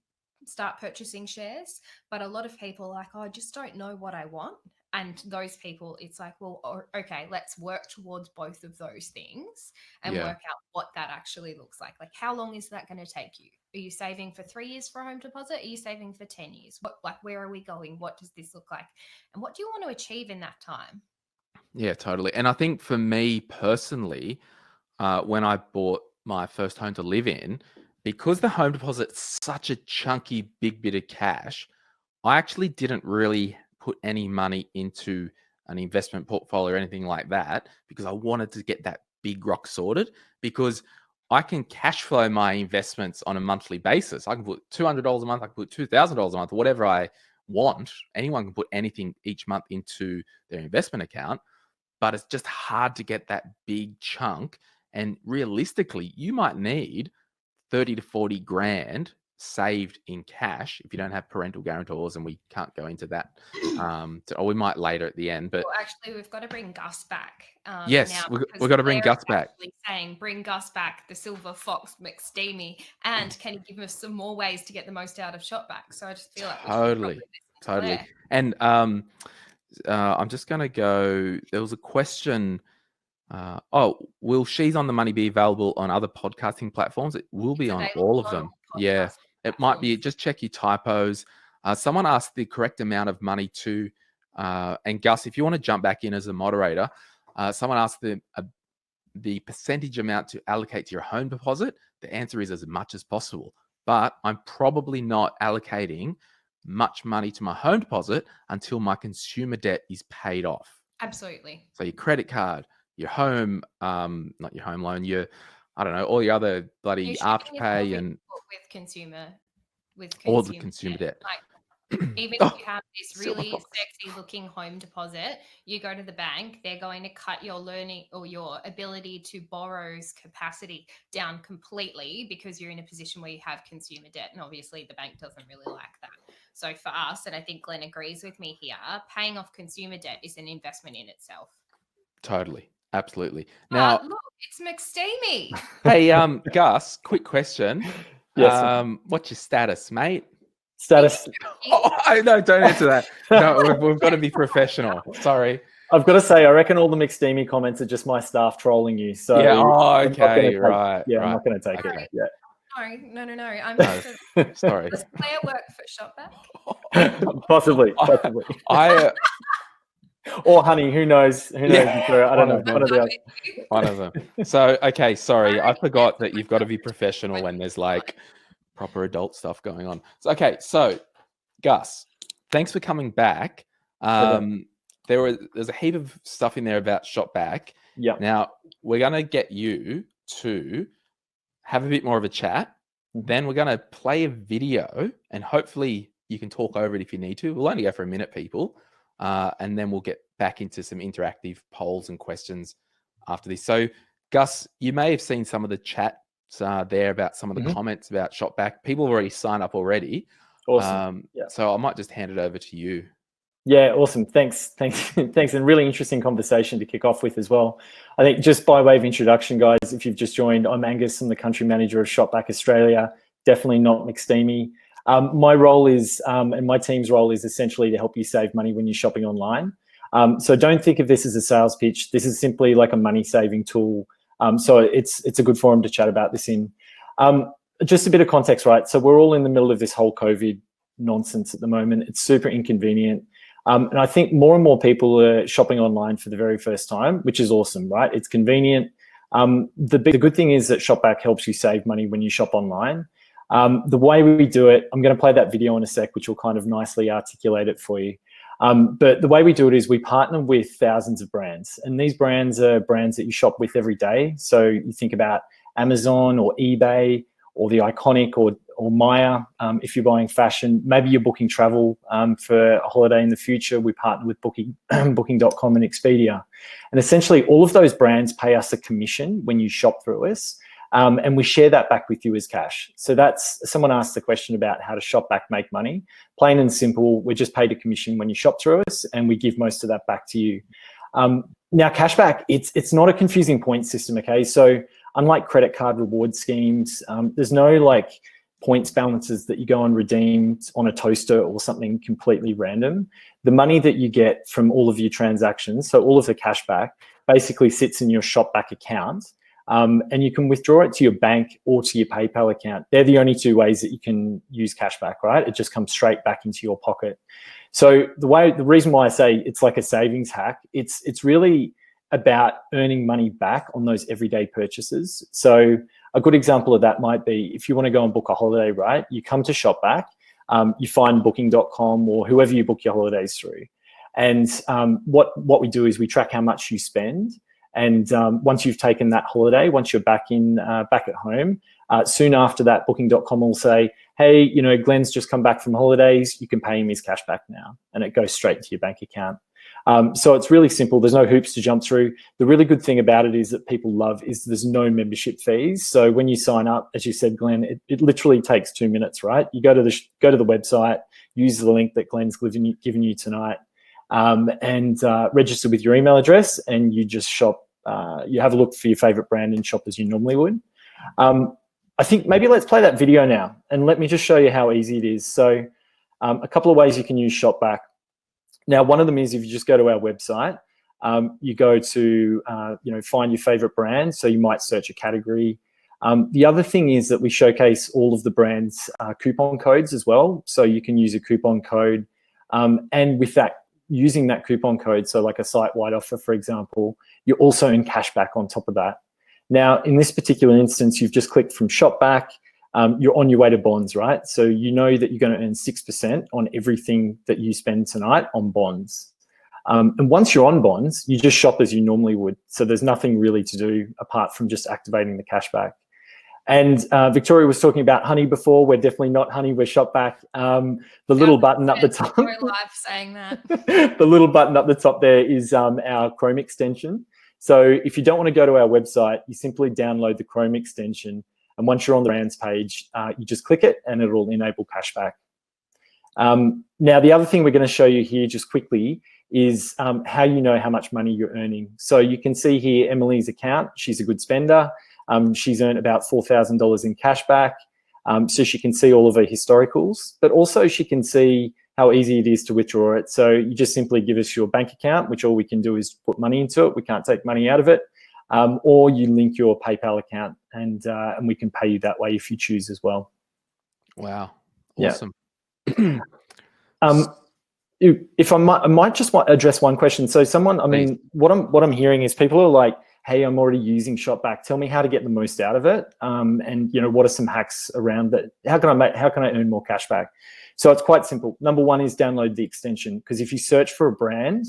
start purchasing shares. But a lot of people are like, oh, I just don't know what I want. And those people, it's like, well, okay, let's work towards both of those things and work out what that actually looks like. Like, how long is that going to take you? Are you saving for 3 years for a home deposit? Are you saving for 10 years? Where are we going? What does this look like? And what do you want to achieve in that time? Yeah, totally. And I think for me personally, when I bought my first home to live in, because the home deposit's such a chunky, big bit of cash, I actually didn't really put any money into an investment portfolio or anything like that, because I wanted to get that big rock sorted, because I can cash flow my investments on a monthly basis. I can put $200 a month, I can put $2,000 a month, whatever I want. Anyone can put anything each month into their investment account, but it's just hard to get that big chunk. And realistically, you might need 30 to 40 grand saved in cash if you don't have parental guarantors, and we can't go into that. Or we might later at the end. But well, actually, we've got to bring Gus back. Yes, we've got to bring Gus back. Saying, bring Gus back, the silver fox McSteamy, and can you give us some more ways to get the most out of ShopBack? So I just feel like totally. And I'm just going to go. There was a question. Will She's on the Money be available on other podcasting platforms? It will be on all of them. Yeah, it might be. Just check your typos. Someone asked the correct amount of money to, and Gus, if you want to jump back in as a moderator, someone asked the percentage amount to allocate to your home deposit. The answer is as much as possible. But I'm probably not allocating much money to my home deposit until my consumer debt is paid off. Absolutely. So your credit card, your home, not your home loan, I don't know, all your other bloody Afterpay and all the consumer debt. Like, even if you have this really sexy looking home deposit, you go to the bank, they're going to cut your learning or your ability to borrow's capacity down completely because you're in a position where you have consumer debt. And obviously the bank doesn't really like that. So for us, and I think Glenn agrees with me here, paying off consumer debt is an investment in itself. Totally. Absolutely. Now, look, it's McSteamy. Hey, Gus, quick question. Yes. What's your status, mate? Status. No, don't answer that. No, we've got to be professional. Sorry. I've got to say, I reckon all the McSteamy comments are just my staff trolling you. So Yeah. Oh, I'm not gonna okay. take- Right. Yeah, right. I'm not going to take Okay. it. Yeah. No. I'm No, just sorry. does Claire work for ShopBack? Possibly. I Or Honey, who knows? Who knows? Yeah, Victoria? I don't know. one of them. One of the other. one of them. So, okay, sorry, I Alright, forgot yeah, that you've got to be professional when there's like proper adult stuff going on. So, okay, so Gus, thanks for coming back. There's a heap of stuff in there about ShopBack. Yeah. Now we're gonna get you to have a bit more of a chat. Then we're gonna play a video, and hopefully you can talk over it if you need to. We'll only go for a minute, people, and then we'll get back into some interactive polls and questions after this. So, Gus, you may have seen some of the chats there about some of the comments about ShopBack. People have already signed up already. Awesome. Yeah. So I might just hand it over to you. Yeah, awesome. Thanks. And really interesting conversation to kick off with as well. I think just by way of introduction, guys, if you've just joined, I'm Angus. I'm the country manager of ShopBack Australia. Definitely not McSteamy. My role is, and my team's role is essentially to help you save money when you're shopping online. So don't think of this as a sales pitch. This is simply like a money saving tool. So it's a good forum to chat about this in. Just a bit of context, right? So we're all in the middle of this whole COVID nonsense at the moment. It's super inconvenient. And I think more and more people are shopping online for the very first time, which is awesome, right? It's convenient. The good thing is that ShopBack helps you save money when you shop online. The way we do it, I'm going to play that video in a sec, which will kind of nicely articulate it for you. But the way we do it is we partner with thousands of brands, and these brands are brands that you shop with every day. So you think about Amazon or eBay or The Iconic or Maya. If you're buying fashion, maybe you're booking travel for a holiday in the future. We partner with Booking.com and Expedia. And essentially all of those brands pay us a commission when you shop through us. And we share that back with you as cash. So that's, someone asked the question about how to ShopBack make money. Plain and simple, we're just paid a commission when you shop through us, and we give most of that back to you. Now, cashback, it's not a confusing point system, okay? So unlike credit card reward schemes, there's no like points balances that you go and redeem on a toaster or something completely random. The money that you get from all of your transactions, so all of the cashback, basically sits in your ShopBack account. And you can withdraw it to your bank or to your PayPal account. They're the only two ways that you can use cashback, right? It just comes straight back into your pocket. So the reason why I say it's like a savings hack, it's really about earning money back on those everyday purchases. So a good example of that might be if you want to go and book a holiday, right? You come to ShopBack, you find Booking.com or whoever you book your holidays through. And what we do is we track how much you spend. And once you've taken that holiday, once you're back at home, soon after that, Booking.com will say, hey, you know, Glenn's just come back from holidays. You can pay him his cash back now. And it goes straight to your bank account. So it's really simple. There's no hoops to jump through. The really good thing about it is that people love is there's no membership fees. So when you sign up, as you said, Glenn, it literally takes 2 minutes, right? You go to the website, use the link that Glenn's given you tonight, and register with your email address, and you just shop. You have a look for your favorite brand and shop as you normally would. I think maybe let's play that video now, and let me just show you how easy it is. So a couple of ways you can use ShopBack. Now, one of them is if you just go to our website, you go to find your favorite brand. So you might search a category. The other thing is that we showcase all of the brands' coupon codes as well. So you can use a coupon code, and with that, using that coupon code, so like a site-wide offer, for example, you also earn cash back on top of that. Now, in this particular instance, you've just clicked from ShopBack. You're on your way to bonds, right? So you know that you're going to earn 6% on everything that you spend tonight on bonds. And once you're on bonds, you just shop as you normally would. So there's nothing really to do apart from just activating the cashback. And Victoria was talking about Honey before. We're definitely not Honey, we're ShopBack. The little button up the top. We're live saying that. The little button up the top there is our Chrome extension. So if you don't want to go to our website, you simply download the Chrome extension. And once you're on the brands page, you just click it and it'll enable cashback. Now, the other thing we're going to show you here just quickly is how you know how much money you're earning. So you can see here Emily's account. She's a good spender. She's earned about $4,000 in cashback. So she can see all of her historicals, but also she can see how easy it is to withdraw it. So you just simply give us your bank account, which all we can do is put money into it. We can't take money out of it. Or you link your PayPal account and we can pay you that way if you choose as well. Wow. Awesome. Yeah. If I might just address one question. So someone, I mean, what I'm hearing is people are like, hey, I'm already using ShopBack. Tell me how to get the most out of it. And what are some hacks around that? How can I earn more cash back? So it's quite simple. Number one is download the extension, because if you search for a brand,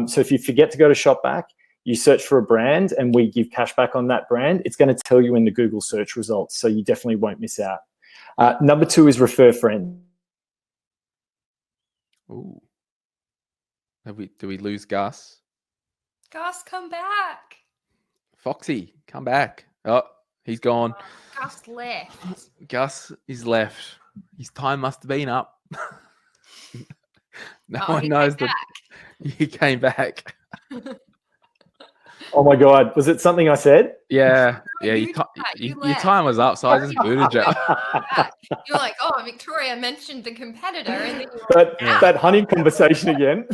so if you forget to go to ShopBack, you search for a brand and we give cash back on that brand, it's going to tell you in the Google search results. So you definitely won't miss out. Number two is refer friends. Ooh. Do we lose Gus? Gus, come back. Foxy, come back. Oh, he's gone. Gus left. Gus is left. His time must have been up. No one knows that he came back. Oh my God, was it something I said? Yeah. Your time was up, so I just booted you. You're like, oh, Victoria mentioned the competitor, and then that honey conversation again.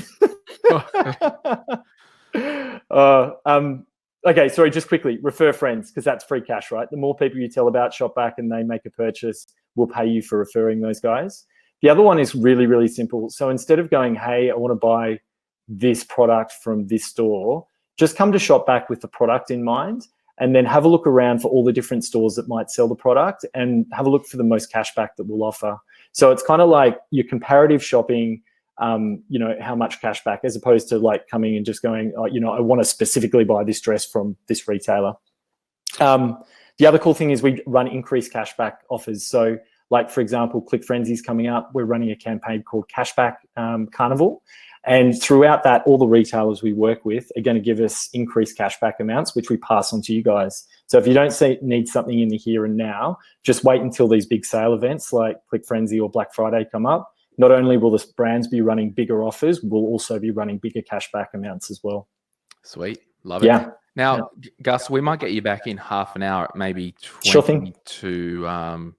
Okay, sorry, just quickly, refer friends, because that's free cash, right? The more people you tell about ShopBack and they make a purchase, we'll pay you for referring those guys. The other one is really, really simple. So instead of going, hey, I want to buy this product from this store, just come to ShopBack with the product in mind and then have a look around for all the different stores that might sell the product and have a look for the most cash back that we'll offer. So it's kind of like your comparative shopping, how much cash back, as opposed to like coming and just going, I want to specifically buy this dress from this retailer. The other cool thing is we run increased cashback offers. So like, for example, Click Frenzy's coming up. We're running a campaign called Cashback Carnival. And throughout that, all the retailers we work with are going to give us increased cashback amounts, which we pass on to you guys. So if you don't need something in the here and now, just wait until these big sale events like Click Frenzy or Black Friday come up. Not only will the brands be running bigger offers, we'll also be running bigger cashback amounts as well. Sweet. Love it. Yeah. Now, Gus, we might get you back in half an hour, maybe 20 Sure thing. to,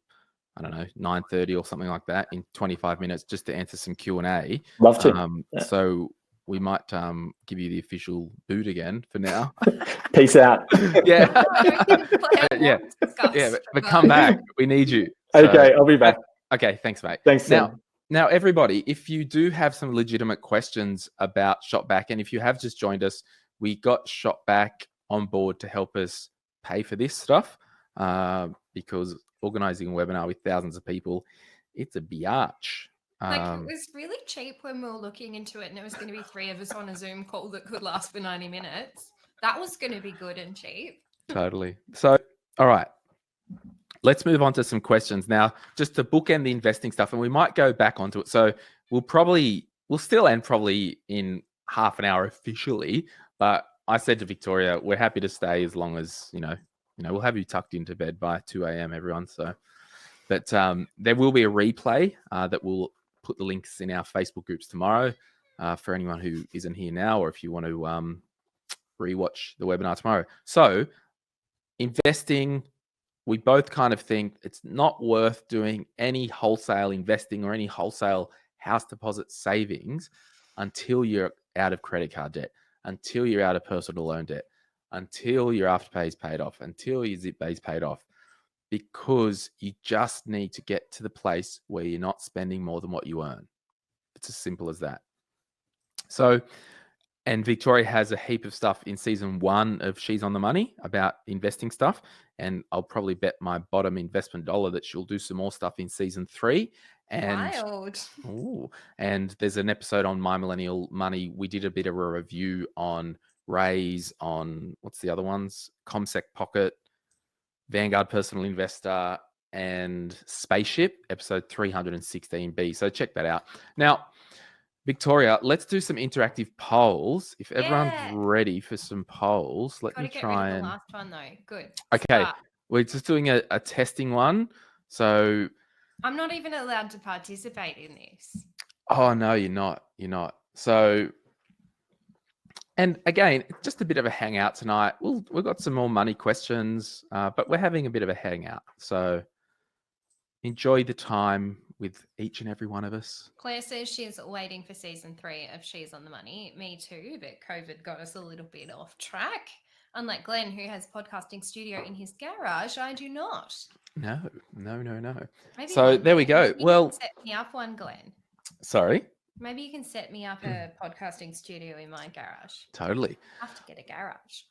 9:30 or something like that, in 25 minutes, just to answer some Q&A. Love to. So we might give you the official boot again for now. Peace out. Yeah. But come back. We need you. Okay, I'll be back. Okay, thanks, mate. Thanks, Sam. Now, everybody, if you do have some legitimate questions about ShopBack, and if you have just joined us, we got ShopBack on board to help us pay for this stuff, because organizing a webinar with thousands of people, it's a biatch. It was really cheap when we were looking into it, and it was going to be 3 of us on a Zoom call that could last for 90 minutes. That was going to be good and cheap. Totally. So, all right. Let's move on to some questions now, just to bookend the investing stuff, and we might go back onto it. So we'll still end probably in half an hour officially, but I said to Victoria, we're happy to stay as long as, we'll have you tucked into bed by 2 a.m. everyone. So, but there will be a replay that we'll put the links in our Facebook groups tomorrow for anyone who isn't here now, or if you want to rewatch the webinar tomorrow. So investing, we both kind of think it's not worth doing any wholesale investing or any wholesale house deposit savings until you're out of credit card debt, until you're out of personal loan debt, until your Afterpay is paid off, until your ZipPay is paid off, because you just need to get to the place where you're not spending more than what you earn. It's as simple as that. So, and Victoria has a heap of stuff in season 1 of She's on the Money about investing stuff. And I'll probably bet my bottom investment dollar that she'll do some more stuff in season 3. And, wild. And there's an episode on My Millennial Money. We did a bit of a review on Raise, on what's the other ones? ComSec Pocket, Vanguard Personal Investor, and Spaceship, episode 316B. So check that out. Now, Victoria, let's do some interactive polls. If everyone's ready for some polls, let me try and... the last one though. Good. Okay, Start. we're just doing a testing one. So I'm not even allowed to participate in this. Oh no, you're not. You're not. So, and again, just a bit of a hangout tonight. We've got some more money questions, but we're having a bit of a hangout. So enjoy the time with each and every one of us. Claire says she's waiting for season 3 of She's on the Money. Me too, but COVID got us a little bit off track. Unlike Glenn, who has podcasting studio in his garage, I do not. No. Maybe So one there we day go. you can Well, set me up one, Glenn. sorry. Maybe you can set me up a podcasting studio in my garage. Totally. I have to get a garage.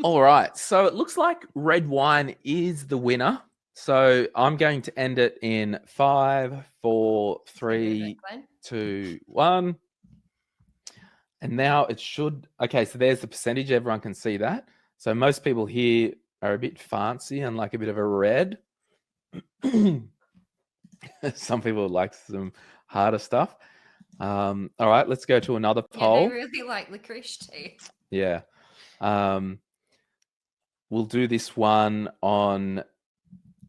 All right. So it looks like red wine is the winner. So I'm going to end it in 5, 4, 3, Glenn. 2, 1. And now it should. Okay, so there's the percentage. Everyone can see that. So most people here are a bit fancy and like a bit of a red. Some people like some harder stuff. All right, let's go to another poll. Yeah, they really like licorice tea. Yeah. We'll do this one on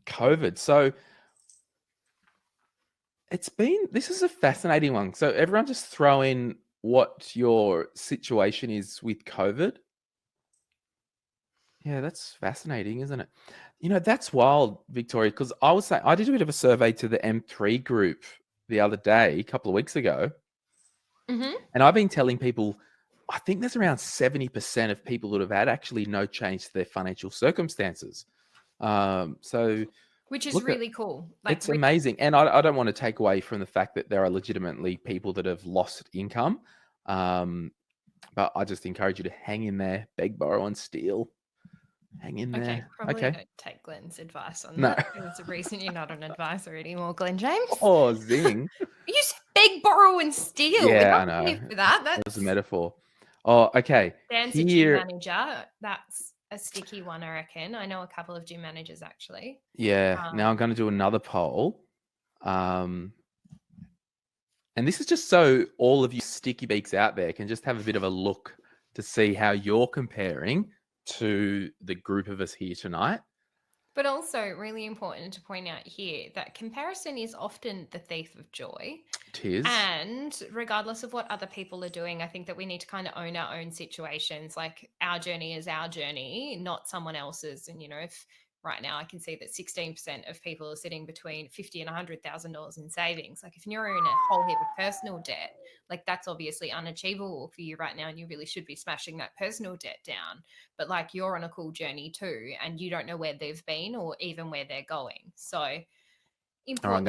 COVID. So this is a fascinating one. So everyone just throw in what your situation is with COVID. Yeah, that's fascinating, isn't it? You know, that's wild, Victoria, because I was saying I did a bit of a survey to the M3 group the other day, a couple of weeks ago. Mm-hmm. And I've been telling people, I think there's around 70% of people that have had actually no change to their financial circumstances. Which is really cool. It's amazing. And I don't want to take away from the fact that there are legitimately people that have lost income. But I just encourage you to hang in there, beg, borrow, and steal. Hang in there. Okay, probably don't take Glenn's advice on No. that. There's a reason you're not an advisor anymore, Glen James. Oh, zing. You said beg, borrow, and steal. Yeah, We're I not know. here for that. That was a metaphor. Oh, okay. Dan's a gym manager. That's a sticky one, I reckon. I know a couple of gym managers, actually. Yeah. Now I'm going to do another poll. And this is just so all of you sticky beaks out there can just have a bit of a look to see how you're comparing to the group of us here tonight. But also really important to point out here that comparison is often the thief of joy. It is. And regardless of what other people are doing, I think that we need to kind of own our own situations. Like our journey is our journey, not someone else's. And, you know, if right now I can see that 16% of people are sitting between $50,000 and $100,000 in savings. Like if you're in a whole heap of personal debt, like that's obviously unachievable for you right now. And you really should be smashing that personal debt down. But like you're on a cool journey too, and you don't know where they've been or even where they're going. So important. All right, I'm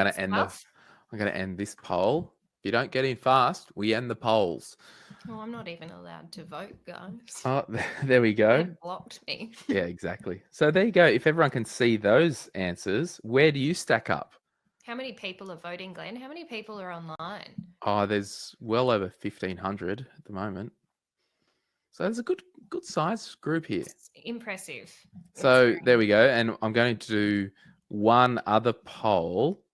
going to end this poll. If you don't get in fast, we end the polls. Oh, I'm not even allowed to vote, guys. Oh, there we go. They blocked me. Yeah, exactly. So there you go. If everyone can see those answers, where do you stack up? How many people are voting, Glenn? How many people are online? Oh, there's well over 1,500 at the moment. So there's a good size group here. It's impressive. So there we go. And I'm going to do one other poll.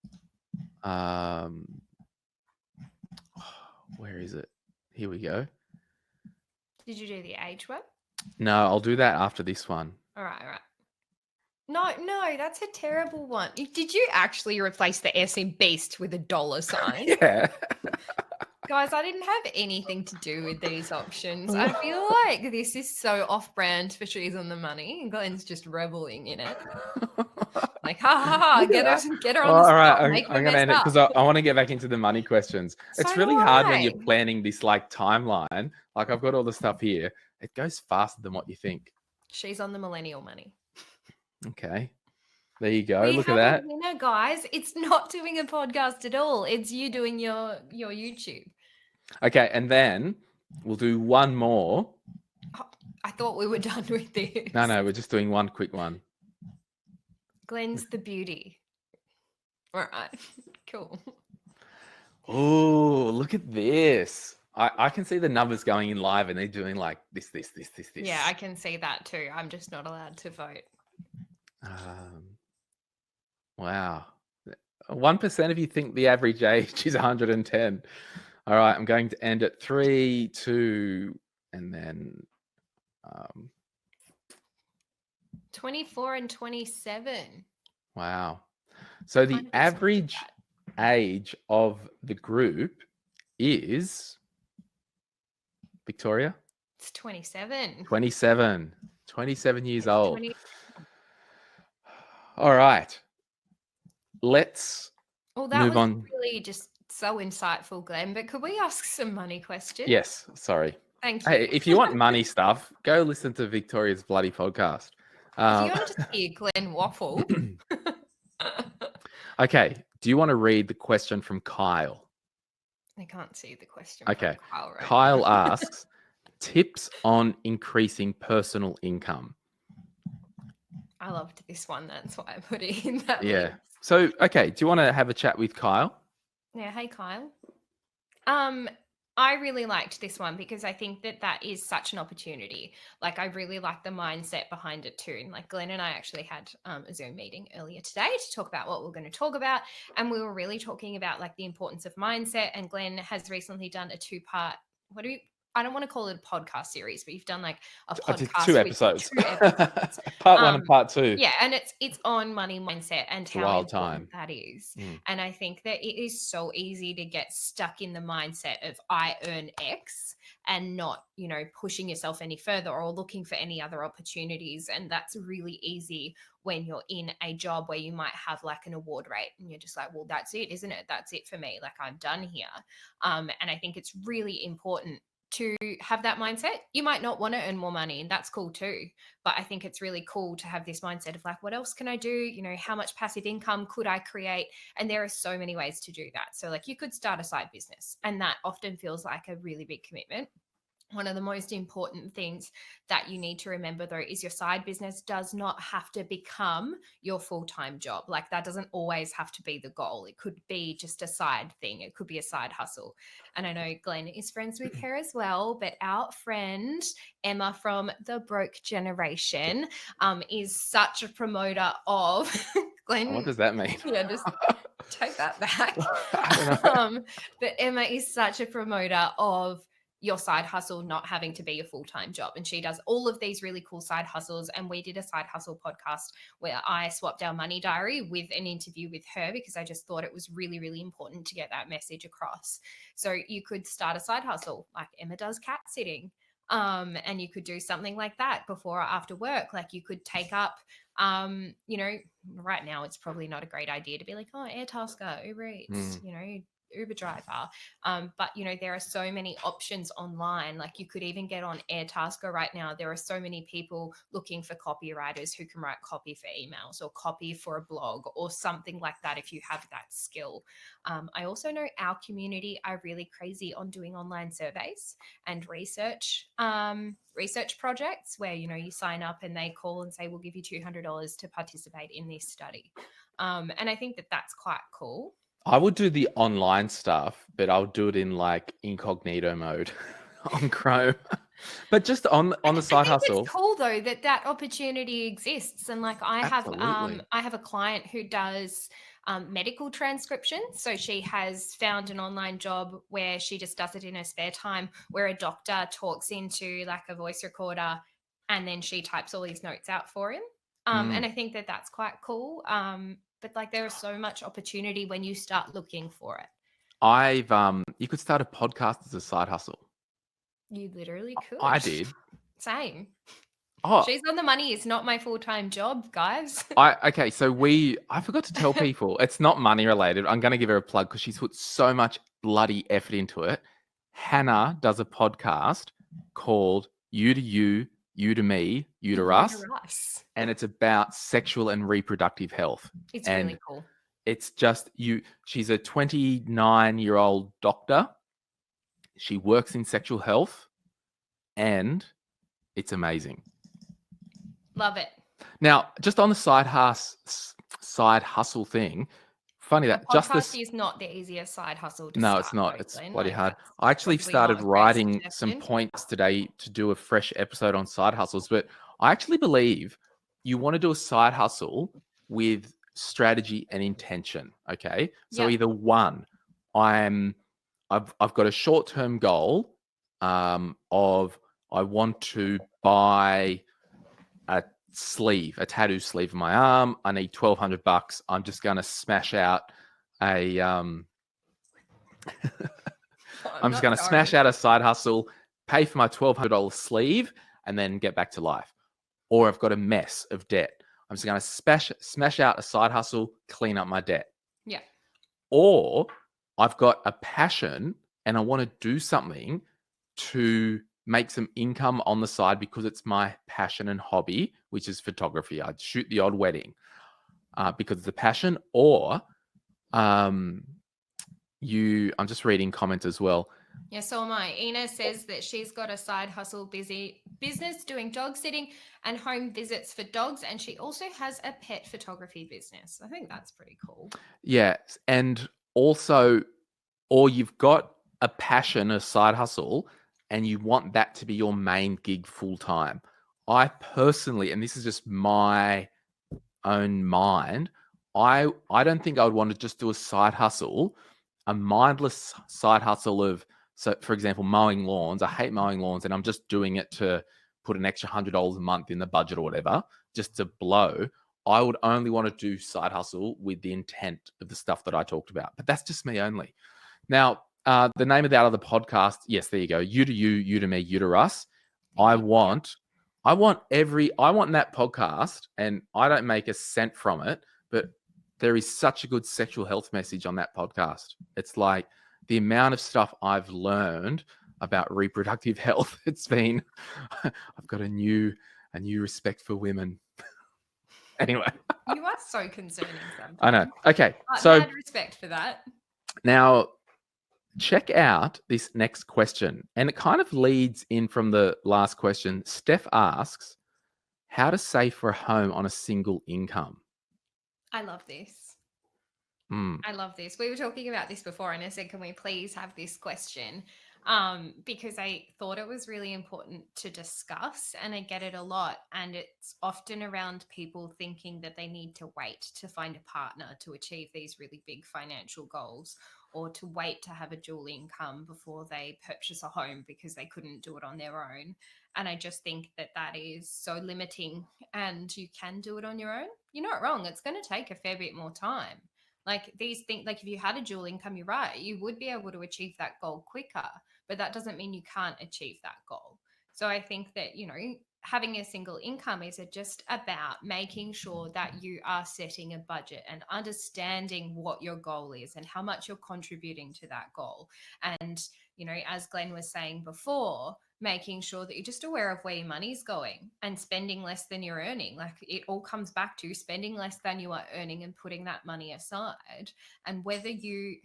Where is it? Here we go. Did you do the age one? No, I'll do that after this one. All right. No, that's a terrible one. Did you actually replace the S in beast with a dollar sign? Yeah. Guys, I didn't have anything to do with these options. I feel like this is so off-brand for She's on the Money, and Glenn's just reveling in it. Like, ha, get her on the spot. All right, I'm make going to end it because I want to get back into the money questions. It's really hard when you're planning this like timeline. Like I've got all the stuff here. It goes faster than what you think. She's on the millennial money. Okay. There you go. Look at that. Winner, guys. It's not doing a podcast at all. It's you doing your YouTube. Okay, and then we'll do one more. Oh, I thought we were done with this. No, we're just doing one quick one. Glenn's the beauty. All right, cool. Oh, look at this. I can see the numbers going in live and they're doing like this. Yeah, I can see that too. I'm just not allowed to vote. Wow. 1% of you think the average age is 110. All right, I'm going to end at 3, 2, and then 24 and 27. Wow. So the average age of the group is Victoria? It's 27. 27 years old. All right. Let's Well, that move was on. really just so insightful, Glenn. But could we ask some money questions? Yes, sorry. Thank you. Hey, if you want money stuff, go listen to Victoria's bloody podcast. If you want to just hear Glenn waffle. Okay, do you want to read the question from Kyle? I can't see the question. Okay, From Kyle, right Kyle now. asks, tips on increasing personal income. I loved this one. That's why I put it in that Yeah. list. So, okay, do you want to have a chat with Kyle? Yeah. Hey, Kyle. I really liked this one because I think that is such an opportunity. Like, I really like the mindset behind it too. And like Glenn and I actually had a Zoom meeting earlier today to talk about what we're going to talk about. And we were really talking about like the importance of mindset. And Glenn has recently done a 2-part, I don't want to call it a podcast series, but you've done like a podcast. I did 2 episodes. 2 episodes. Part 1 and part 2. Yeah, and it's on money mindset and It's a how wild important time. that is. Mm. And I think that it is so easy to get stuck in the mindset of I earn X and not, pushing yourself any further or looking for any other opportunities. And that's really easy when you're in a job where you might have like an award rate and you're just like, well, that's it, isn't it? That's it for me. Like, I'm done here. And I think it's really important to have that mindset. You might not want to earn more money, and that's cool too. But I think it's really cool to have this mindset of like, what else can I do? How much passive income could I create? And there are so many ways to do that. So like, you could start a side business, and that often feels like a really big commitment. One of the most important things that you need to remember, though, is your side business does not have to become your full-time job. Like, that doesn't always have to be the goal. It could be just a side thing. It could be a side hustle. And I know Glenn is friends with her as well, but our friend Emma from the Broke Generation is such a promoter of Glenn. What does that mean? Yeah, just take that back. I don't know. But Emma is such a promoter of your side hustle not having to be your full-time job. And she does all of these really cool side hustles. And we did a side hustle podcast where I swapped our money diary with an interview with her because I just thought it was really, really important to get that message across. So you could start a side hustle like Emma does cat sitting. And you could do something like that before or after work. Like, you could take up, right now it's probably not a great idea to be like, oh, Airtasker, Uber Eats, Uber driver. But there are so many options online. Like, you could even get on Airtasker right now. There are so many people looking for copywriters who can write copy for emails or copy for a blog or something like that if you have that skill. I also know our community are really crazy on doing online surveys and research projects where you sign up and they call and say, we'll give you $200 to participate in this study. And I think that that's quite cool. I would do the online stuff, but I'll do it in like incognito mode on Chrome. But just on the side hustle. It's cool though that opportunity exists. And like, I Absolutely. have a client who does medical transcriptions. So she has found an online job where she just does it in her spare time, where a doctor talks into like a voice recorder and then she types all these notes out for him. And I think that that's quite cool. But like, there is so much opportunity when you start looking for it. You could start a podcast as a side hustle. You literally could. I did. Same. Oh, She's on the money. It's not my full-time job, guys. okay. So I forgot to tell people it's not money related. I'm going to give her a plug because she's put so much bloody effort into it. Hannah does a podcast called You to You, You to Me, You to Us. And it's about sexual and reproductive health. It's really cool. It's just she's a 29-year-old doctor. She works in sexual health and it's amazing. Love it. Now, just on the side hustle thing, funny that just this is not the easiest side hustle to No, start, it's not. though, It's Glenn. bloody Like, hard. that's I actually probably started not a great writing some suggestion. points today to do a fresh episode on side hustles, but I actually believe you want to do a side hustle with strategy and intention. Okay. So Yep. either one, I've got a short-term goal of I want to buy a tattoo sleeve on my arm. I need $1,200. I'm just going to smash out a I'm just going to smash out a side hustle, pay for my $1,200 sleeve, and then get back to life. Or I've got a mess of debt. I'm just going to smash out a side hustle, clean up my debt. Yeah. or I've got a passion and I want to do something to make some income on the side because it's my passion and hobby, which is photography. I'd shoot the odd wedding because it's a passion. Or I'm just reading comments as well. Yeah, so am I. Ina says that she's got a side hustle business doing dog sitting and home visits for dogs, and she also has a pet photography business. I think that's pretty cool. Yeah, and also, or you've got a passion, a side hustle, and you want that to be your main gig full time. I personally, and this is just my own mind, I don't think I would want to just do a side hustle, a mindless side hustle of, so for example, mowing lawns. I hate mowing lawns, and I'm just doing it to put an extra $100 a month in the budget or whatever, just to blow. I would only want to do side hustle with the intent of the stuff that I talked about. But that's just me only. Now, the name of that other podcast, yes, there you go. You to you, you to me, you to us. I want that podcast, and I don't make a cent from it, but there is such a good sexual health message on that podcast. It's like the amount of stuff I've learned about reproductive health. It's been, I've got a new respect for women. Anyway. You are so concerning sometimes. I know. Okay. So mad respect for that. Now, check out this next question. And it kind of leads in from the last question. Steph asks, how to save for a home on a single income? I love this. I love this. We were talking about this before, and I said, can we please have this question? Because I thought it was really important to discuss, and I get it a lot. And it's often around people thinking that they need to wait to find a partner to achieve these really big financial goals, or to wait to have a dual income before they purchase a home because they couldn't do it on their own. And I just think that that is so limiting, and you can do it on your own. You're not wrong. It's going to take a fair bit more time. Like these things, like if you had a dual income, you're right, you would be able to achieve that goal quicker, but that doesn't mean you can't achieve that goal. So I think that, having a single income is just about making sure that you are setting a budget and understanding what your goal is and how much you're contributing to that goal. And, as Glenn was saying before, making sure that you're just aware of where your money's going and spending less than you're earning. Like it all comes back to spending less than you are earning and putting that money aside. And whether you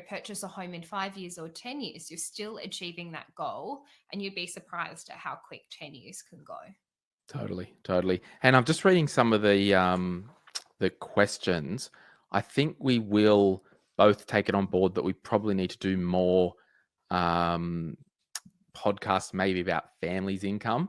purchase a home in 5 years or 10 years, you're still achieving that goal, and you'd be surprised at how quick 10 years can go. Totally. And I'm just reading some of the questions. I think we will both take it on board that we probably need to do more podcasts maybe about families' income.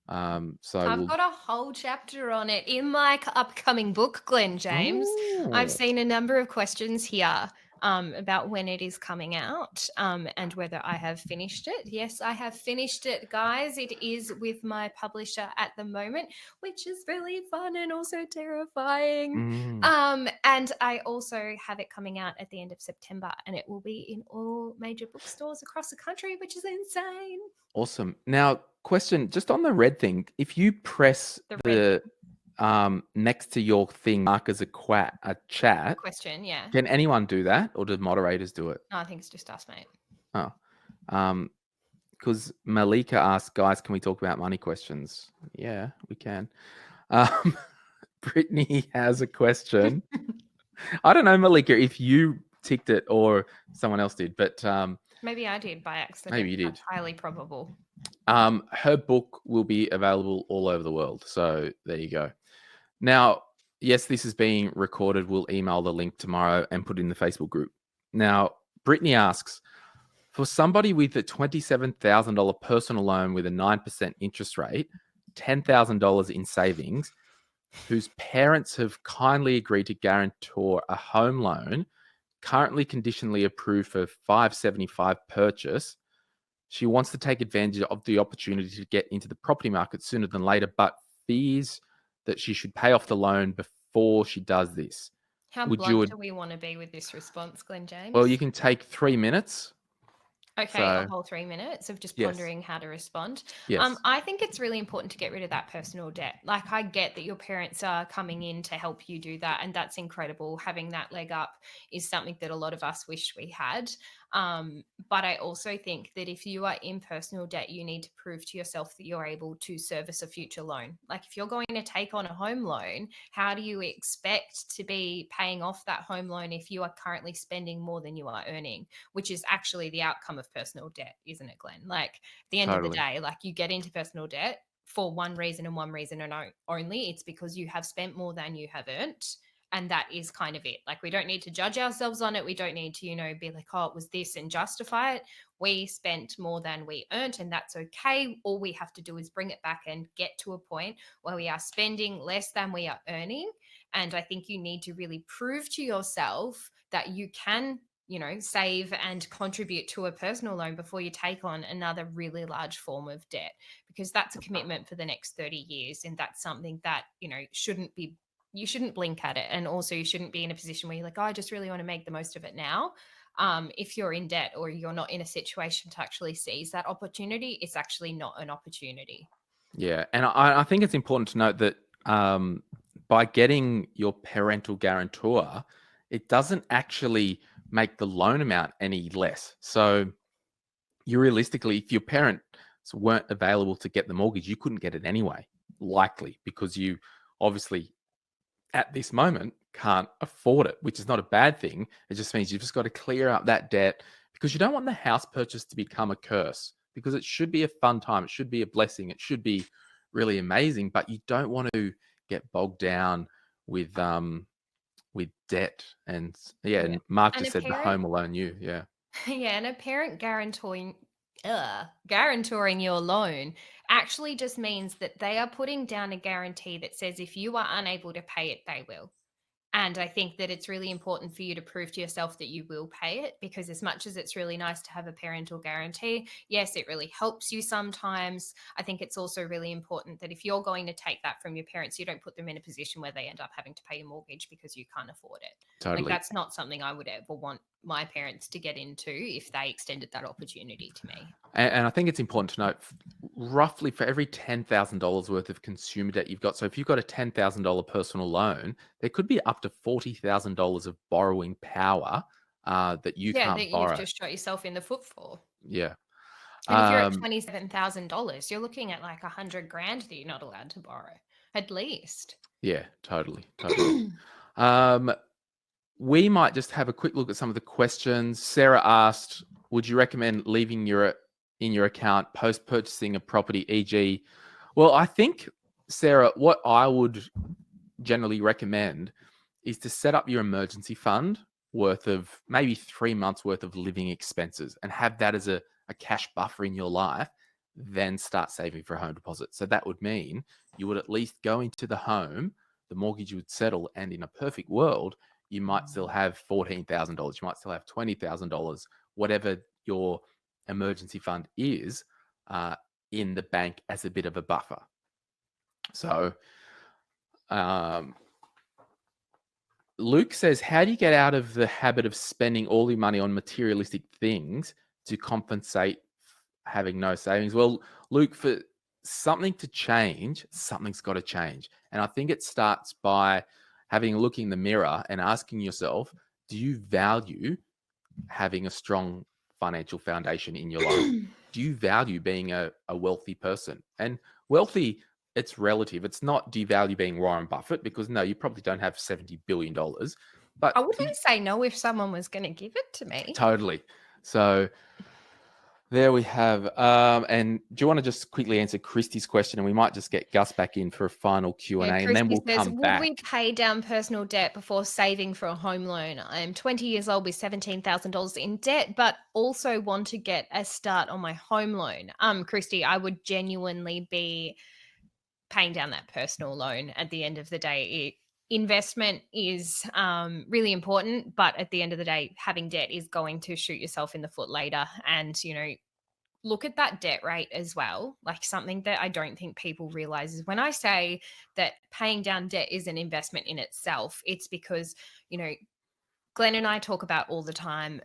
So I've got a whole chapter on it in my upcoming book, Glen James. Ooh. I've seen a number of questions here about when it is coming out and whether I have finished it. Yes, I have finished it, guys. It is with my publisher at the moment, which is really fun and also terrifying. And I also have it coming out at the end of September, and it will be in all major bookstores across the country, which is insane. Awesome. Now, question just on the red thing. If you press the next to your thing, mark as a chat. Question, yeah. Can anyone do that, or do moderators do it? No, I think it's just us, mate. Oh, because Malika asked, guys, can we talk about money questions? Yeah, we can. Brittany has a question. I don't know, Malika, if you ticked it or someone else did, but maybe I did by accident. Maybe you did. That's highly probable. Her book will be available all over the world. So there you go. Now, yes, this is being recorded. We'll email the link tomorrow and put it in the Facebook group. Now, Brittany asks, for somebody with a $27,000 personal loan with a 9% interest rate, $10,000 in savings, whose parents have kindly agreed to guarantor a home loan, currently conditionally approved for $575 purchase. She wants to take advantage of the opportunity to get into the property market sooner than later, but fears that she should pay off the loan before she does this. How blunt do we want to be with this response, Glen James? Well, you can take 3 minutes. Okay, a whole 3 minutes of just Yes. pondering how to respond. Yes. I think it's really important to get rid of that personal debt. Like, I get that your parents are coming in to help you do that, and that's incredible. Having that leg up is something that a lot of us wish we had. But I also think that if you are in personal debt, you need to prove to yourself that you're able to service a future loan. Like, if you're going to take on a home loan, how do you expect to be paying off that home loan if you are currently spending more than you are earning? Which is actually the outcome of personal debt, isn't it, Glenn? Like, at the end of the day, like, you get into personal debt for one reason and one reason only. It's because you have spent more than you have earned. And that is kind of it. Like, we don't need to judge ourselves on it. We don't need to, be like, oh, it was this, and justify it. We spent more than we earned, and that's okay. All we have to do is bring it back and get to a point where we are spending less than we are earning. And I think you need to really prove to yourself that you can save and contribute to a personal loan before you take on another really large form of debt, because that's a commitment for the next 30 years. And that's something that, you shouldn't blink at it. And also, you shouldn't be in a position where you're like, oh, I just really want to make the most of it now. If you're in debt or you're not in a situation to actually seize that opportunity, it's actually not an opportunity. Yeah. And I think it's important to note that by getting your parental guarantor, it doesn't actually make the loan amount any less. So you realistically, if your parents weren't available to get the mortgage, you couldn't get it anyway, likely, because you obviously at this moment can't afford it, which is not a bad thing. It just means you've just got to clear up that debt, because you don't want the house purchase to become a curse, because it should be a fun time. It should be a blessing. It should be really amazing, but you don't want to get bogged down with debt. And and Mark just said the home alone you. Yeah. Yeah, and a parent guarantoring your loan actually just means that they are putting down a guarantee that says if you are unable to pay it, they will. And I think that it's really important for you to prove to yourself that you will pay it, because as much as it's really nice to have a parental guarantee, yes, it really helps you sometimes. I think it's also really important that if you're going to take that from your parents, you don't put them in a position where they end up having to pay a mortgage because you can't afford it. Totally. Like, that's not something I would ever want my parents to get into if they extended that opportunity to me. And I think it's important to note, roughly for every $10,000 worth of consumer debt you've got, so if you've got a $10,000 personal loan, there could be up to $40,000 of borrowing power that you can't borrow. You've just shot yourself in the foot for. Yeah. And if you're at $27,000, you're looking at like $100,000 that you're not allowed to borrow, at least. Yeah, totally. We might just have a quick look at some of the questions. Sarah asked, would you recommend leaving in your account post purchasing a property, e.g.? Well, I think, Sarah, what I would generally recommend is to set up your emergency fund worth of maybe 3 months worth of living expenses, and have that as a cash buffer in your life, then start saving for a home deposit. So that would mean you would at least go into the home, the mortgage would settle, and in a perfect world, you might still have $14,000. You might still have $20,000, whatever your emergency fund is, in the bank as a bit of a buffer. So Luke says, how do you get out of the habit of spending all your money on materialistic things to compensate having no savings? Well, Luke, for something to change, something's got to change. And I think it starts by having a look in the mirror and asking yourself, do you value having a strong financial foundation in your life? Do you value being a wealthy person? And wealthy, it's relative. It's not, do you value being Warren Buffett? Because no, you probably don't have $70 billion. But I wouldn't say no if someone was going to give it to me. Totally. So there we have. And do you want to just quickly answer Christy's question, and we might just get Gus back in for a final Q&A, and then we'll come back. Would we pay down personal debt before saving for a home loan? I'm 20 years old with $17,000 in debt, but also want to get a start on my home loan. Christy, I would genuinely be paying down that personal loan at the end of the day. Investment is really important, but at the end of the day, having debt is going to shoot yourself in the foot later. And, look at that debt rate as well. Like, something that I don't think people realize is when I say that paying down debt is an investment in itself, it's because, Glenn and I talk about all the time,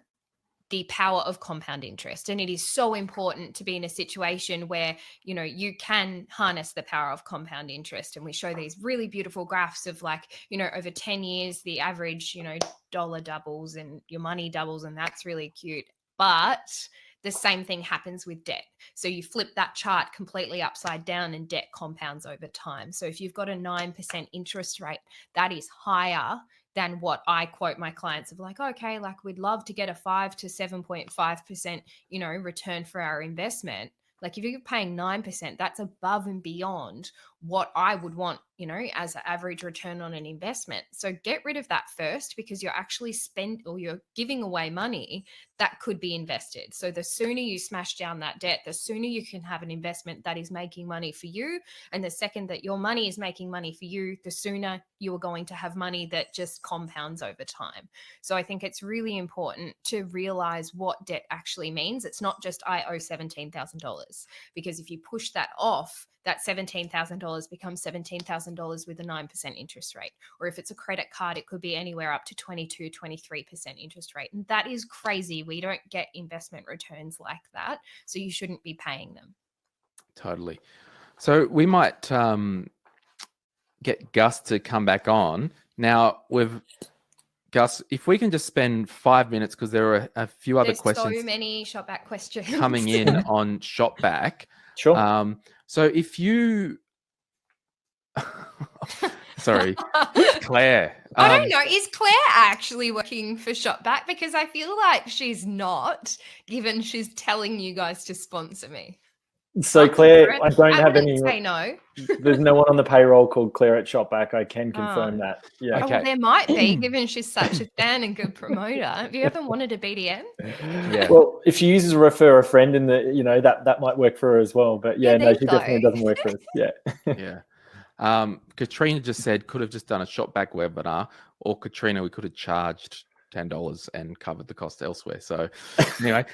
the power of compound interest. And it is so important to be in a situation where, you know, you can harness the power of compound interest. And we show these really beautiful graphs of like, you know, over 10 years, the average, you know, dollar doubles and your money doubles. And that's really cute. But the same thing happens with debt. So you flip that chart completely upside down and debt compounds over time. So if you've got a 9% interest rate, that is higher than what I quote my clients of like, okay, like we'd love to get a 5 to 7.5%, you know, return for our investment. Like if you're paying 9%, that's above and beyond what I would want, you know, as an average return on an investment. So get rid of that first, because you're actually you're giving away money that could be invested. So the sooner you smash down that debt, the sooner you can have an investment that is making money for you. And the second that your money is making money for you, the sooner you are going to have money that just compounds over time. So I think it's really important to realize what debt actually means. It's not just I owe $17,000, because if you push that off, that $17,000 becomes $17,000 with a 9% interest rate. Or if it's a credit card, it could be anywhere up to 22, 23% interest rate. And that is crazy. We don't get investment returns like that. So you shouldn't be paying them. Totally. So we might get Gus to come back on. Now, Gus, if we can just spend 5 minutes, because there are a few other questions. So many ShopBack questions coming in on ShopBack. Sure. So if you, sorry, Claire. I don't know. Is Claire actually working for ShopBack? Because I feel like she's not, given she's telling you guys to sponsor me. So Claire, I don't have any. Say no. There's no one on the payroll called Claire at ShopBack. I can confirm that. Yeah. Oh, Okay. well, there might be, given she's such a fan and good promoter. Have you ever wanted a BDM? Yeah. Well, if she uses refer a friend in the, you know, that might work for her as well. But yeah, no, she definitely doesn't work for us. Yeah. Yeah. Katrina just said could have just done a ShopBack webinar, or Katrina, we could have charged $10 and covered the cost elsewhere. So anyway,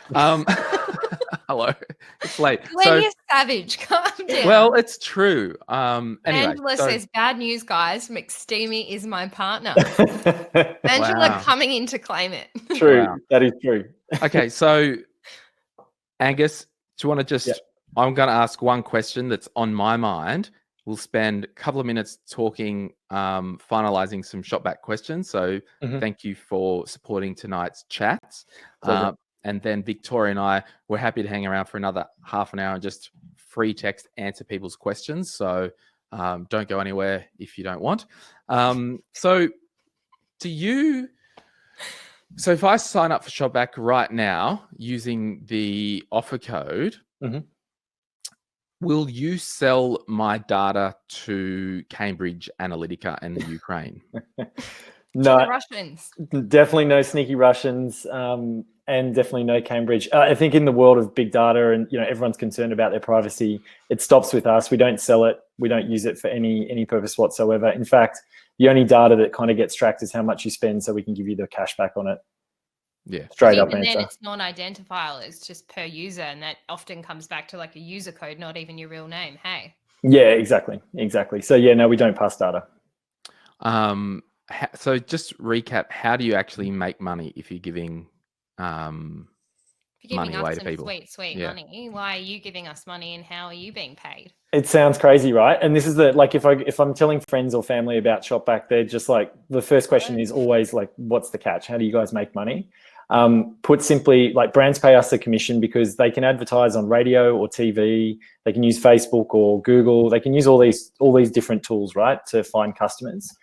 hello, it's late. Glenn, you're savage. Calm down. Well, it's true. Anyway, Angela says, bad news, guys. McSteamy is my partner. Angela Wow. coming in to claim it. True. Wow. That is true. Okay, so Angus, do you want to just? Yeah. I'm going to ask one question that's on my mind. We'll spend a couple of minutes talking, finalizing some ShopBack questions. So thank you for supporting tonight's chats. And then Victoria and I, we're happy to hang around for another half an hour and just free text answer people's questions. So don't go anywhere if you don't want. So if I sign up for ShopBack right now using the offer code, will you sell my data to Cambridge Analytica and the Ukraine? No, The Russians. definitely no sneaky Russians, and definitely no Cambridge. I think in the world of big data, and you know, everyone's concerned about their privacy, it stops with us. We don't sell it. We don't use it for any purpose whatsoever. In fact, the only data that kind of gets tracked is how much you spend, so we can give you the cash back on it. Yeah. Straight up And answer. then it's non-identifiable. It's just per user, and that often comes back to like a user code, not even your real name. Hey. Yeah, exactly. So yeah, no, we don't pass data. So just recap, how do you actually make money if you're giving If you're money giving away us to some people? sweet Yeah. money, why are you giving us money, and how are you being paid? It sounds crazy, right? And this is if I'm telling friends or family about ShopBack, they're just like, the first question is always like, what's the catch? How do you guys make money? Put simply, like, brands pay us a commission because they can advertise on radio or TV. They can use Facebook or Google. They can use all these different tools, right, to find customers.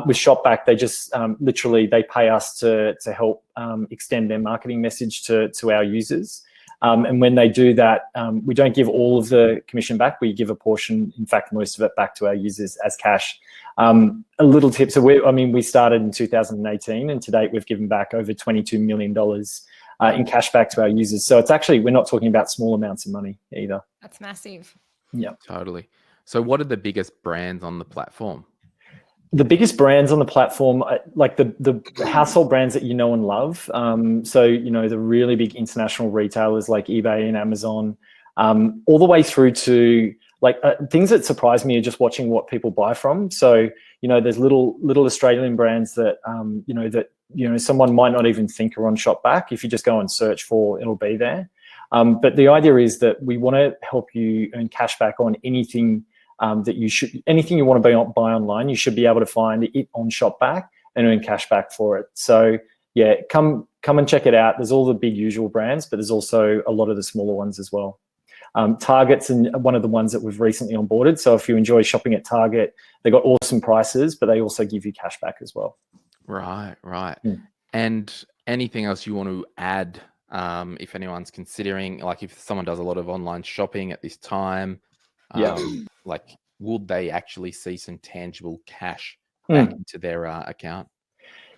With ShopBack, they just literally they pay us to help extend their marketing message to our users. And when they do that, we don't give all of the commission back. We give a portion, in fact, most of it back to our users as cash. A little tip. So we started in 2018, and to date we've given back over $22 million in cash back to our users. So it's actually, we're not talking about small amounts of money either. That's massive. Yeah. Totally. So what are the biggest brands on the platform? The biggest brands on the platform, like the household brands that you know and love. So, you know, the really big international retailers like eBay and Amazon, all the way through to like things that surprise me are just watching what people buy from. So, there's little Australian brands that, someone might not even think are on ShopBack. If you just go and search for, it'll be there. But the idea is that we want to help you earn cash back on anything anything you want to buy online. You should be able to find it on ShopBack and earn cash back for it. So yeah, come and check it out. There's all the big usual brands, but there's also a lot of the smaller ones as well. Target's one of the ones that we've recently onboarded. So if you enjoy shopping at Target, they got awesome prices, but they also give you cash back as well. Right. And anything else you want to add, if anyone's considering, like if someone does a lot of online shopping at this time, like would they actually see some tangible cash back into their account?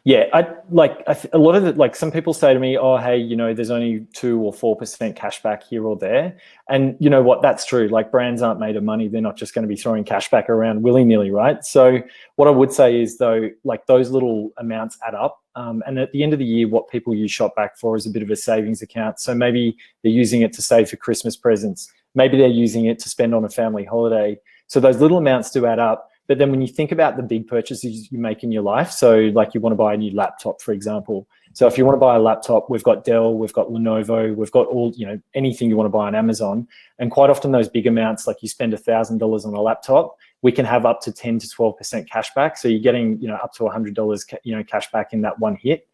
Yeah, a lot of it, some people say to me, oh, hey, there's only 2 or 4% cash back here or there. And you know what, that's true. Like brands aren't made of money. They're not just going to be throwing cash back around willy-nilly, right? So what I would say is though, like those little amounts add up. And at the end of the year, what people use ShopBack for is a bit of a savings account. So maybe they're using it to save for Christmas presents. Maybe they're using it to spend on a family holiday. So those little amounts do add up. But then when you think about the big purchases you make in your life, so like you want to buy a new laptop, for example. So if you want to buy a laptop, we've got Dell, we've got Lenovo, we've got all, anything you want to buy on Amazon. And quite often those big amounts, like you spend $1,000 on a laptop, we can have up to 10 to 12% cash back. So you're getting, up to $100, cash back in that one hit.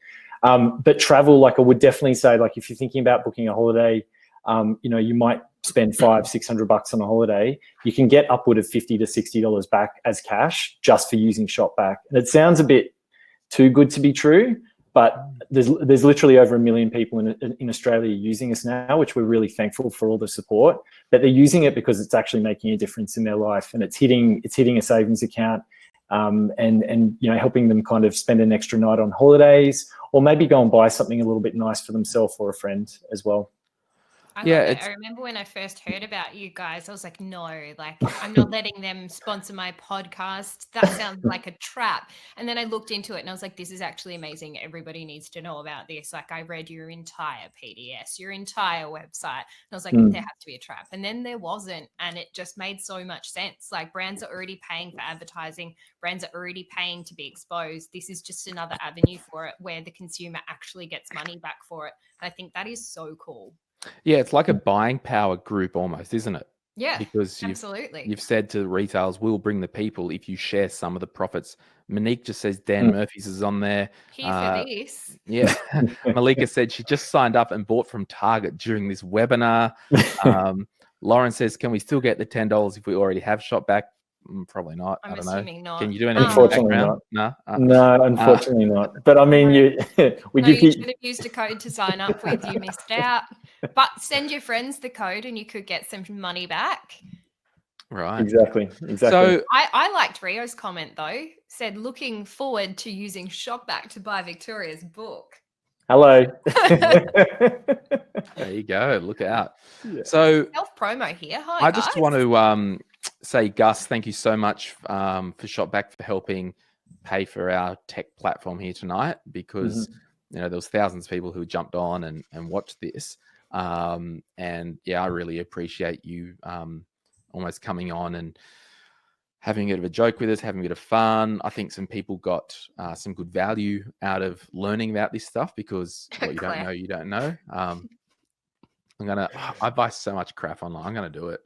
But travel, like I would definitely say, like if you're thinking about booking a holiday, you might spend $500-600 on a holiday. You can get upward of $50 to $60 back as cash just for using ShopBack. And it sounds a bit too good to be true, but there's literally over 1 million people in Australia using us now, which we're really thankful for all the support. But they're using it because it's actually making a difference in their life, and it's hitting a savings account, and helping them kind of spend an extra night on holidays, or maybe go and buy something a little bit nice for themselves or a friend as well. I remember when I first heard about you guys, I was like, no, like I'm not letting them sponsor my podcast. That sounds like a trap. And then I looked into it and I was like, this is actually amazing. Everybody needs to know about this. Like I read your entire PDS, your entire website. And I was like, there has to be a trap. And then there wasn't. And it just made so much sense. Like brands are already paying for advertising. Brands are already paying to be exposed. This is just another avenue for it where the consumer actually gets money back for it. And I think that is so cool. Yeah, it's like a buying power group almost, isn't it? Yeah, because absolutely. You've said to the retailers, we'll bring the people if you share some of the profits. Monique just says Dan Murphy's is on there. Here for this. Yeah. Malika said she just signed up and bought from Target during this webinar. Lauren says, can we still get the $10 if we already have ShopBack? Probably not. I'm I don't assuming know. not. Can you do anything? Unfortunately not. No, unfortunately not. But I mean, you should have used a code to sign up with. You missed out. But send your friends the code, and you could get some money back. Right. Exactly. So I liked Rio's comment though. Said looking forward to using ShopBack to buy Victoria's book. Hello. There you go. Look out. Yeah. So self promo here. Hi, I just want to say, Gus, thank you so much for ShopBack for helping pay for our tech platform here tonight, because there was thousands of people who jumped on and watched this. And yeah, I really appreciate you almost coming on and having a bit of a joke with us, having a bit of fun. I think some people got some good value out of learning about this stuff, because what you don't know, you don't know. I buy so much crap online. I'm going to do it.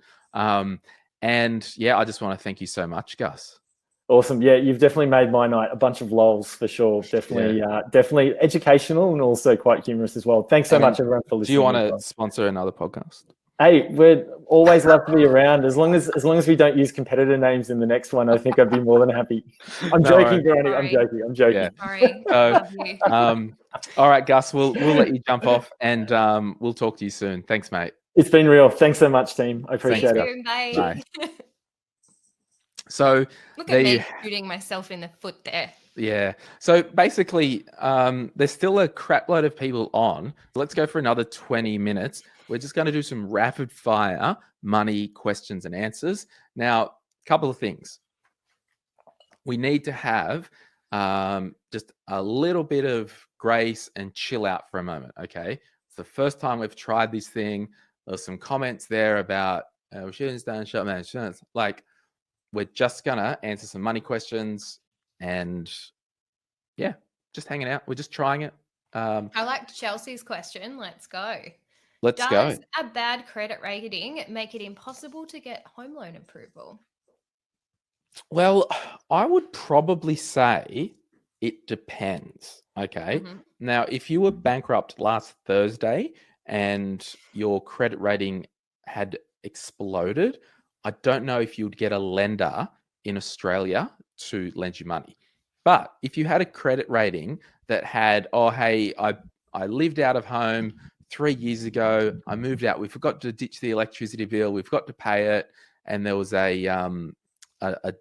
And yeah, I just want to thank you so much, Gus. Awesome. Yeah, you've definitely made my night. A bunch of lols for sure. Definitely, definitely educational and also quite humorous as well. Thanks so much, everyone, for listening. Do you want to sponsor another podcast? Hey, we'd always love to be around. As long as we don't use competitor names in the next one, I think I'd be more than happy. I'm joking, Granny. I'm joking. Yeah. Sorry. So, all right, Gus, we'll let you jump off, and we'll talk to you soon. Thanks, mate. It's been real. Thanks so much, team. I appreciate it. Bye. So look at me shooting myself in the foot there. Yeah. So basically, there's still a crap load of people on. Let's go for another 20 minutes. We're just going to do some rapid fire money questions and answers. Now, a couple of things. We need to have just a little bit of grace and chill out for a moment. Okay. It's the first time we've tried this thing. There's some comments there about Shooting Stone, ShopBack, insurance. Like, we're just gonna answer some money questions, and yeah, just hanging out. We're just trying it. I liked Chelsea's question. Let's go. Let's Does go. a bad credit rating make it impossible to get home loan approval? Well, I would probably say it depends. Okay. Mhm. Now, if you were bankrupt last Thursday and your credit rating had exploded, I don't know if you'd get a lender in Australia to lend you money. But if you had a credit rating that had, oh, hey, I lived out of home 3 years ago, I moved out, we forgot to ditch the electricity bill, we forgot to pay it, and there was a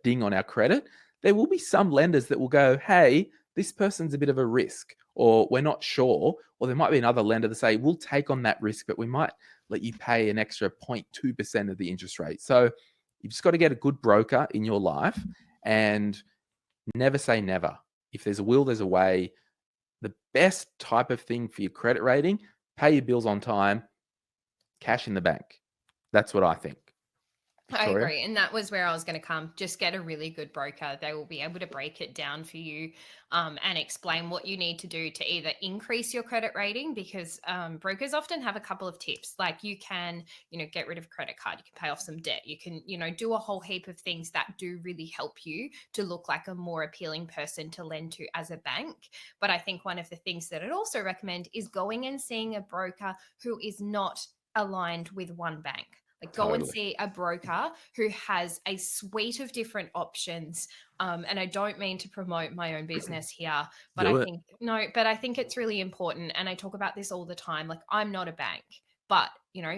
ding on our credit, there will be some lenders that will go, hey, this person's a bit of a risk, or we're not sure. Or there might be another lender that say, we'll take on that risk, but we might let you pay an extra 0.2% of the interest rate. So you've just got to get a good broker in your life, and never say never. If there's a will, there's a way. The best type of thing for your credit rating, pay your bills on time, cash in the bank. That's what I think. I Victoria? agree. And that was where I was going to come. Just get a really good broker. They will be able to break it down for you and explain what you need to do to either increase your credit rating, because brokers often have a couple of tips. Like you can, get rid of a credit card. You can pay off some debt. You can, do a whole heap of things that do really help you to look like a more appealing person to lend to as a bank. But I think one of the things that I'd also recommend is going and seeing a broker who is not aligned with one bank. Like go and Totally. see a broker who has a suite of different options. And I don't mean to promote my own business here, but Do I it. think but I think it's really important. And I talk about this all the time. Like I'm not a bank, but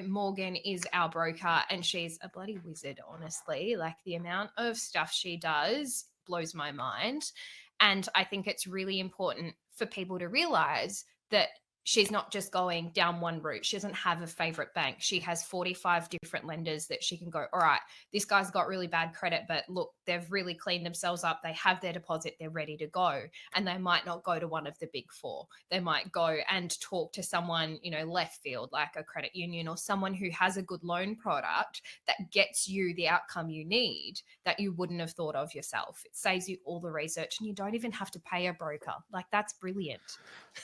Morgan is our broker and she's a bloody wizard, honestly. Like the amount of stuff she does blows my mind. And I think it's really important for people to realize that she's not just going down one route. She doesn't have a favorite bank. She has 45 different lenders that she can go, all right, this guy's got really bad credit, but look, they've really cleaned themselves up. They have their deposit. They're ready to go. And they might not go to one of the big four. They might go and talk to someone, left field, like a credit union or someone who has a good loan product that gets you the outcome you need that you wouldn't have thought of yourself. It saves you all the research and you don't even have to pay a broker. Like that's brilliant.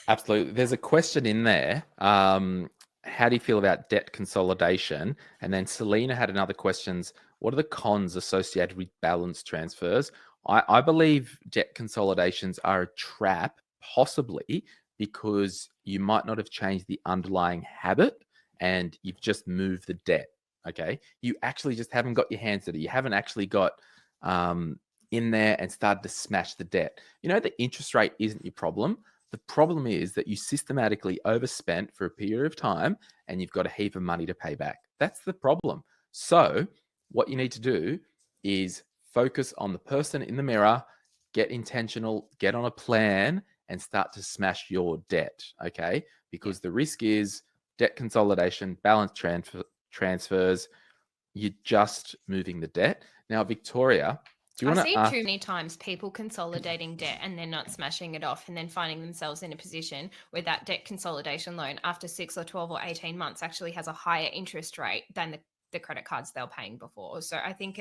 Absolutely. There's a question in there. How do you feel about debt consolidation? And then Selena had another questions. What are the cons associated with balance transfers? I believe debt consolidations are a trap, possibly because you might not have changed the underlying habit and you've just moved the debt. Okay. You actually just haven't got your hands dirty. You haven't actually got in there and started to smash the debt. The interest rate isn't your problem. The problem is that you systematically overspent for a period of time and you've got a heap of money to pay back. That's the problem. So what you need to do is focus on the person in the mirror, get intentional, get on a plan and start to smash your debt, okay? Because the risk is debt consolidation, balance transfers, you're just moving the debt. Now, Victoria, do you I want see to too many times people consolidating debt and then not smashing it off and then finding themselves in a position where that debt consolidation loan after 6 or 12 or 18 months actually has a higher interest rate than the credit cards they were paying before. So I think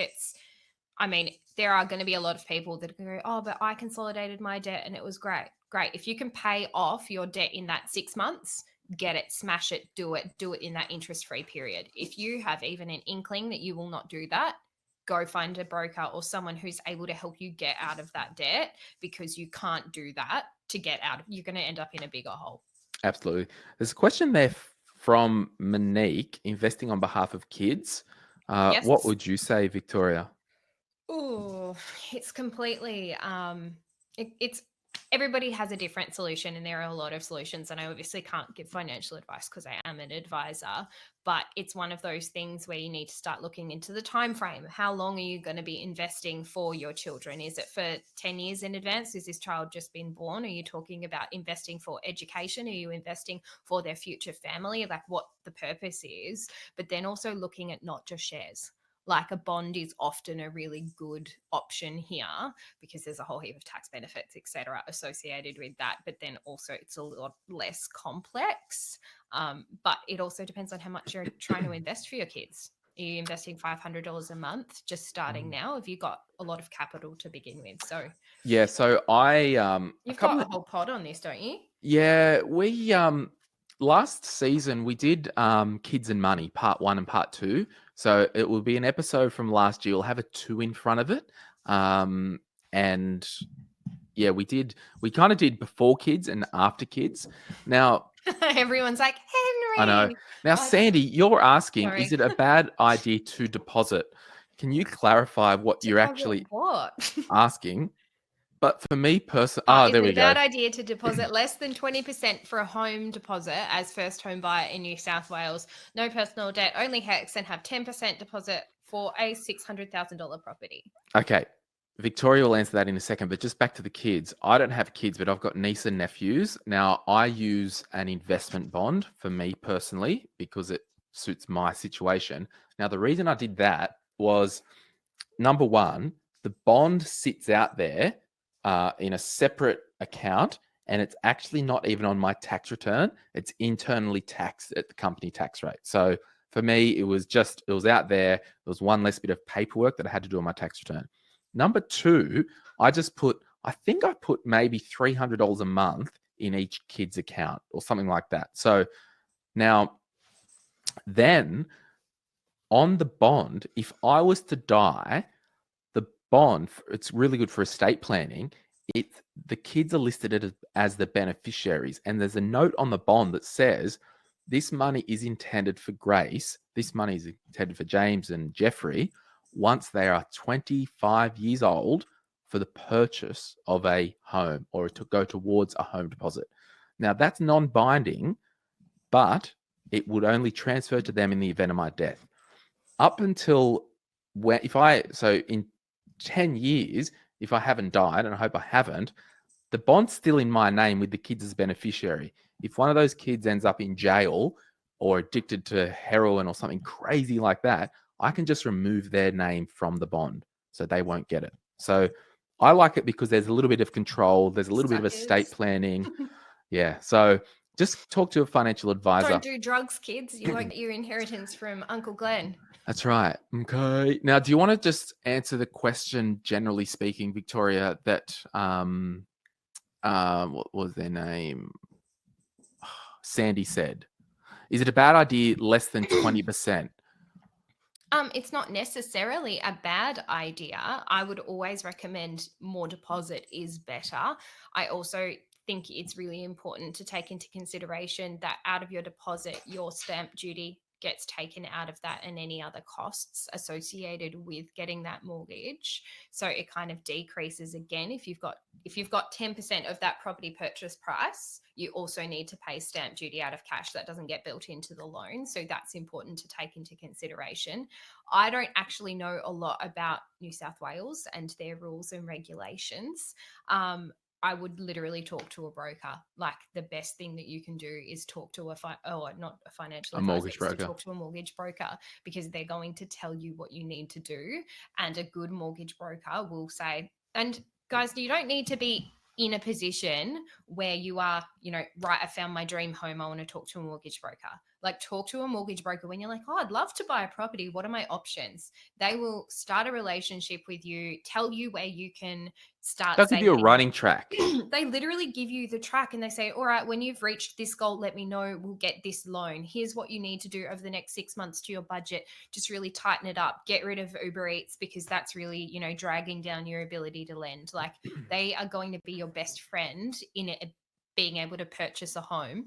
there are going to be a lot of people that go, oh, but I consolidated my debt and it was great. Great. If you can pay off your debt in that 6 months, get it, smash it, do it in that interest-free period. If you have even an inkling that you will not do that, go find a broker or someone who's able to help you get out of that debt, because you can't do that to get out. You're going to end up in a bigger hole. Absolutely. There's a question there from Monique, investing on behalf of kids. Yes. What would you say, Victoria? Oh, it's completely, it's everybody has a different solution and there are a lot of solutions, and I obviously can't give financial advice because I am an advisor, but it's one of those things where you need to start looking into the time frame. How long are you going to be investing for your children? Is it for 10 years in advance? Is this child just been born? Are you talking about investing for education? Are you investing for their future family? Like what the purpose is, but then also looking at not just shares. Like a bond is often a really good option here because there's a whole heap of tax benefits, et cetera, associated with that. But then also it's a lot less complex. But it also depends on how much you're trying to invest for your kids. Are you investing $500 a month just starting now? Have you got a lot of capital to begin with? So Yeah, so I you've got a whole pod on this, don't you? Yeah, we last season we did Kids and Money part 1 and part 2. So it will be an episode from last year. We'll have a 2 in front of it. And yeah, we kind of did before kids and after kids. Now Everyone's like, Henry. I know. Now, Sandy, you're asking, Sorry. is it a bad idea to deposit? Can you clarify what you're actually asking? But for me personally, there we go. Is it a bad idea to deposit less than 20% for a home deposit as first home buyer in New South Wales? No personal debt, only HEX, and have 10% deposit for a $600,000 property. Okay. Victoria will answer that in a second, but just back to the kids. I don't have kids, but I've got niece and nephews. Now, I use an investment bond for me personally because it suits my situation. Now, the reason I did that was, number one, the bond sits out there in a separate account, and it's actually not even on my tax return. It's internally taxed at the company tax rate. So for me, it was out there. There was one less bit of paperwork that I had to do on my tax return. Number two, I think I put maybe $300 a month in each kid's account or something like that. So now, then on the bond, if I was to die, the bond, it's really good for estate planning. The kids are listed as the beneficiaries, and there's a note on the bond that says this money is intended for Grace. This money is intended for James and Jeffrey once they are 25 years old for the purchase of a home or to go towards a home deposit. Now, that's non-binding, but it would only transfer to them in the event of my death. Up until in 10 years, if I haven't died, and I hope I haven't, the bond's still in my name with the kids as beneficiary. If one of those kids ends up in jail or addicted to heroin or something crazy like that, I can just remove their name from the bond so they won't get it. So I like it because there's a little bit of control. There's a little bit of estate planning. Yeah. So just talk to a financial advisor. Don't do drugs, kids. You won't get your inheritance from Uncle Glenn. That's right. Okay. Now, do you want to just answer the question, generally speaking, Victoria, that what was their name? Sandy said, is it a bad idea less than 20%? It's not necessarily a bad idea. I would always recommend more deposit is better. I also think it's really important to take into consideration that out of your deposit, your stamp duty gets taken out of that and any other costs associated with getting that mortgage. So it kind of decreases again. If you've got 10% of that property purchase price, you also need to pay stamp duty out of cash. That doesn't get built into the loan. So that's important to take into consideration. I don't actually know a lot about New South Wales and their rules and regulations. I would literally talk to a broker. Like, the best thing that you can do is talk to a mortgage broker. Talk to a mortgage broker, because they're going to tell you what you need to do. And a good mortgage broker will say, and guys, you don't need to be in a position where you are, right, I found my dream home, I want to talk to a mortgage broker. Like, talk to a mortgage broker when you're like, oh, I'd love to buy a property. What are my options? They will start a relationship with you, tell you where you can start. They'll give you a running track. They literally give you the track and they say, all right, when you've reached this goal, let me know, we'll get this loan. Here's what you need to do over the next 6 months to your budget. Just really tighten it up. Get rid of Uber Eats, because that's really, dragging down your ability to lend. Like, they are going to be your best friend in it, being able to purchase a home.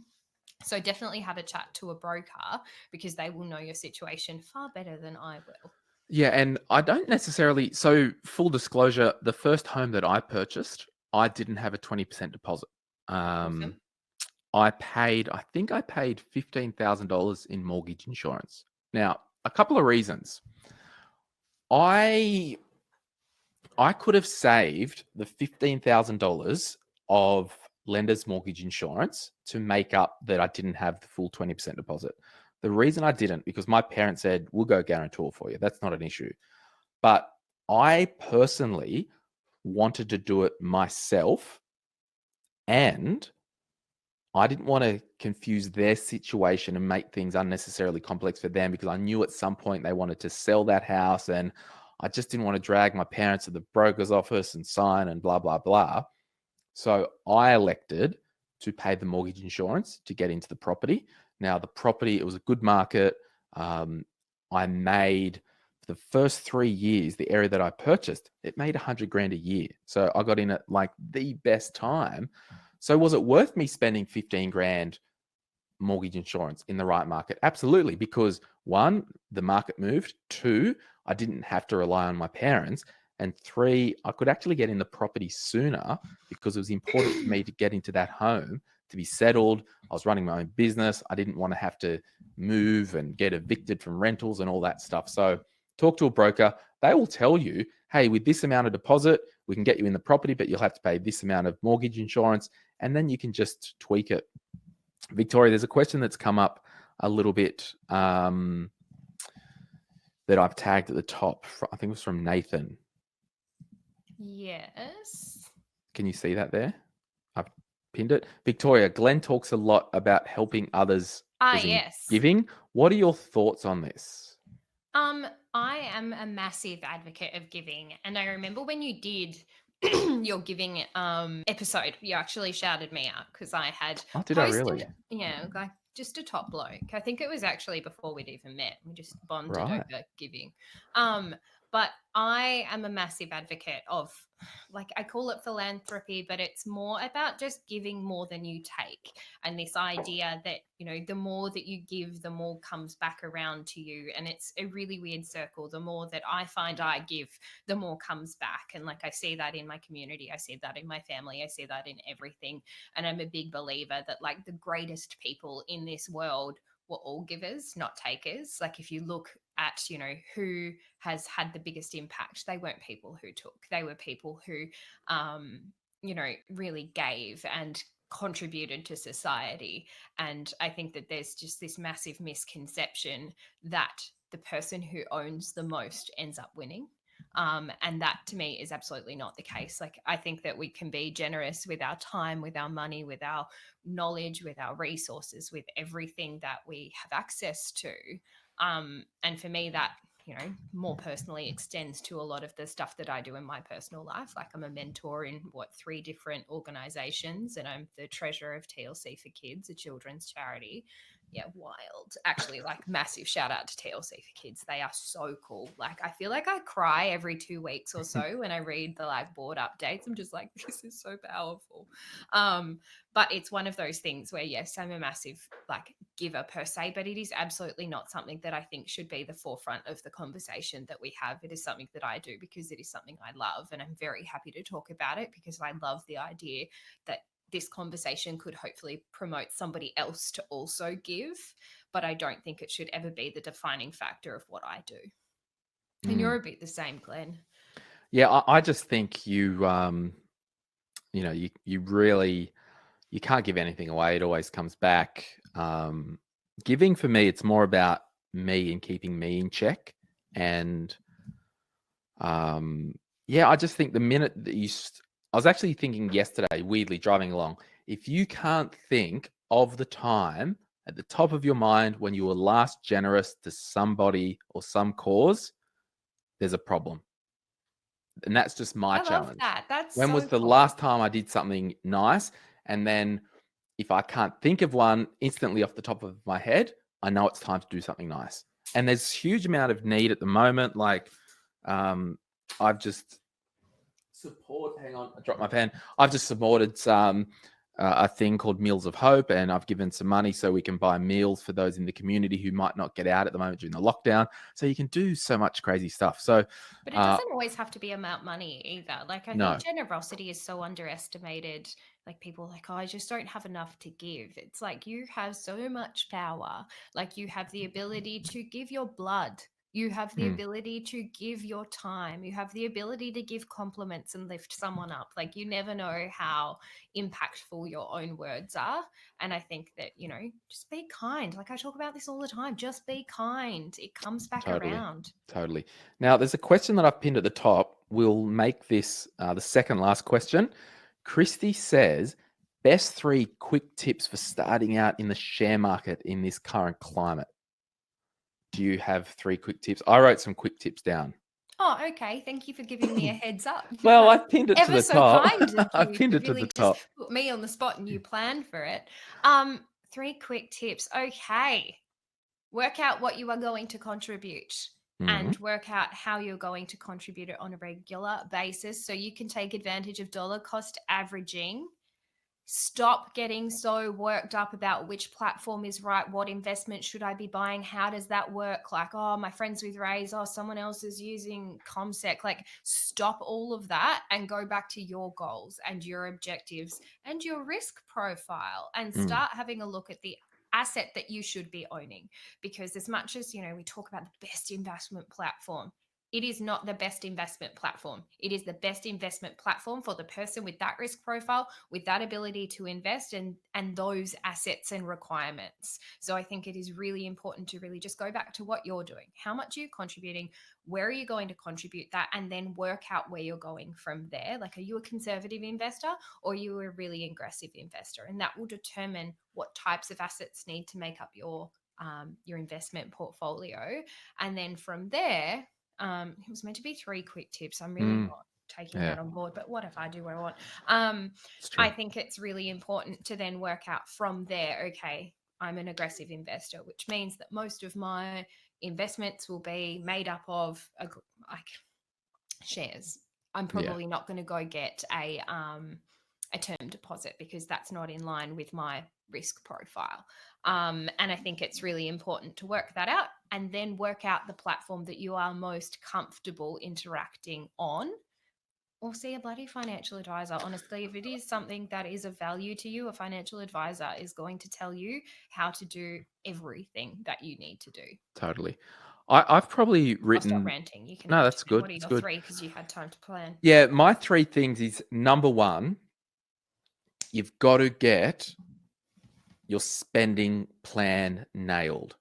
So definitely have a chat to a broker, because they will know your situation far better than I will. Yeah, and I don't necessarily. So, full disclosure, the first home that I purchased, I didn't have a 20% deposit. Awesome. I think I paid $15,000 in mortgage insurance. Now, a couple of reasons. I could have saved the $15,000 of lender's mortgage insurance to make up that I didn't have the full 20% deposit. The reason I didn't, because my parents said, we'll go guarantor for you. That's not an issue. But I personally wanted to do it myself, and I didn't want to confuse their situation and make things unnecessarily complex for them, because I knew at some point they wanted to sell that house, and I just didn't want to drag my parents to the broker's office and sign and blah, blah, blah. So I elected to pay the mortgage insurance to get into the property. Now, the property, it was a good market. I made, for the first 3 years, the area that I purchased, it made 100 grand a year. So I got in at like the best time. So was it worth me spending 15 grand mortgage insurance in the right market? Absolutely. Because one, the market moved. Two, I didn't have to rely on my parents. And three, I could actually get in the property sooner, because it was important for me to get into that home, to be settled. I was running my own business. I didn't want to have to move and get evicted from rentals and all that stuff. So talk to a broker. They will tell you, hey, with this amount of deposit, we can get you in the property, but you'll have to pay this amount of mortgage insurance, and then you can just tweak it. Victoria, there's a question that's come up a little bit that I've tagged at the top. I think it was from Nathan. Yes. Can you see that there? I've pinned it. Victoria, Glenn talks a lot about helping others as in Yes. giving. What are your thoughts on this? I am a massive advocate of giving, and I remember when you did your giving episode, you actually shouted me out because I had Oh, did I really? Yeah, like just a top bloke. I think it was actually before we'd even met. We just bonded Right. over giving. But I am a massive advocate of, like, I call it philanthropy, but it's more about just giving more than you take. And this idea that, you know, the more that you give, the more comes back around to you. And it's a really weird circle. The more that I find I give, the more comes back. And like, I see that in my community. I see that in my family. I see that in everything. And I'm a big believer that, like, the greatest people in this world were all givers, not takers. Like, if you look at, you know, who has had the biggest impact, they weren't people who took. They were people who, you know, really gave and contributed to society. And I think that there's just this massive misconception that the person who owns the most ends up winning. And that to me is absolutely not the case. Like, I think that we can be generous with our time, with our money, with our knowledge, with our resources, with everything that we have access to. And for me, that, you know, more personally extends to a lot of the stuff that I do in my personal life. Like, I'm a mentor in 3 different organizations, and I'm the treasurer of TLC for Kids, a children's charity. Yeah, wild. Actually, like, massive shout out to TLC for Kids. They are so cool. Like, I feel like I cry every 2 weeks or so when I read the, like, board updates. I'm just like, this is so powerful. But it's one of those things where, yes, I'm a massive, like, giver per se, but it is absolutely not something that I think should be the forefront of the conversation that we have. It is something that I do because it is something I love, and I'm very happy to talk about it because I love the idea that this conversation could hopefully promote somebody else to also give, but I don't think it should ever be the defining factor of what I do. And you're a bit the same, Glenn. Yeah, I just think you know, you really, you can't give anything away. It always comes back. Giving for me, it's more about me and keeping me in check. And yeah, I just think the minute that I was actually thinking yesterday, weirdly driving along, if you can't think of the time at the top of your mind when you were last generous to somebody or some cause, there's a problem. And that's just my challenge. Love that. That's when so was the cool. last time I did something nice? And then if I can't think of one instantly off the top of my head, I know it's time to do something nice. And there's a huge amount of need at the moment. Like, I've just hang on, I dropped my pen. I've just supported some a thing called Meals of Hope, and I've given some money so we can buy meals for those in the community who might not get out at the moment during the lockdown. So you can do so much crazy stuff. So, but it doesn't always have to be about money either. Like, I think generosity is so underestimated. Like, people are like, oh, I just don't have enough to give. It's like, you have so much power. Like, you have the ability to give your blood. You have the ability to give your time. You have the ability to give compliments and lift someone up. Like, you never know how impactful your own words are. And I think that, you know, just be kind. Like, I talk about this all the time. Just be kind. It comes back around. Totally. Now, there's a question that I've pinned at the top. We'll make this the second last question. Christy says, best 3 quick tips for starting out in the share market in this current climate. Do you have 3 quick tips? I wrote some quick tips down. Oh, okay. Thank you for giving me a heads up. Well, I pinned it to Ever the so top. kind of I you pinned to it to really the just top. put me on the spot and you planned for it. 3 quick tips. Okay. Work out what you are going to contribute and work out how you're going to contribute it on a regular basis so you can take advantage of dollar cost averaging. Stop getting so worked up about which platform is right, what investment should I be buying, how does that work, like, oh, my friends with Raise, oh, someone else is using Comsec. Like, stop all of that and go back to your goals and your objectives and your risk profile and start having a look at the asset that you should be owning. Because as much as, you know, we talk about the best investment platform, it is not the best investment platform. It is the best investment platform for the person with that risk profile, with that ability to invest and those assets and requirements. So I think it is really important to really just go back to what you're doing. How much are you contributing? Where are you going to contribute that? And then work out where you're going from there. Like, are you a conservative investor or are you a really aggressive investor? And that will determine what types of assets need to make up your investment portfolio. And then from there, it was meant to be 3 quick tips. I'm really not taking that on board, but what if I do what I want? I think it's really important to then work out from there, okay, I'm an aggressive investor, which means that most of my investments will be made up of like shares. I'm probably not going to go get a term deposit because that's not in line with my risk profile. And I think it's really important to work that out and then work out the platform that you are most comfortable interacting on, or see a bloody financial advisor. Honestly, if it is something that is of value to you, a financial advisor is going to tell you how to do everything that you need to do. Totally. I've probably I'll written. stop ranting. You can No, that's good. What are It's your good. 3 because you had time to plan? Yeah, my 3 things is, number 1, you've got to get your spending plan nailed.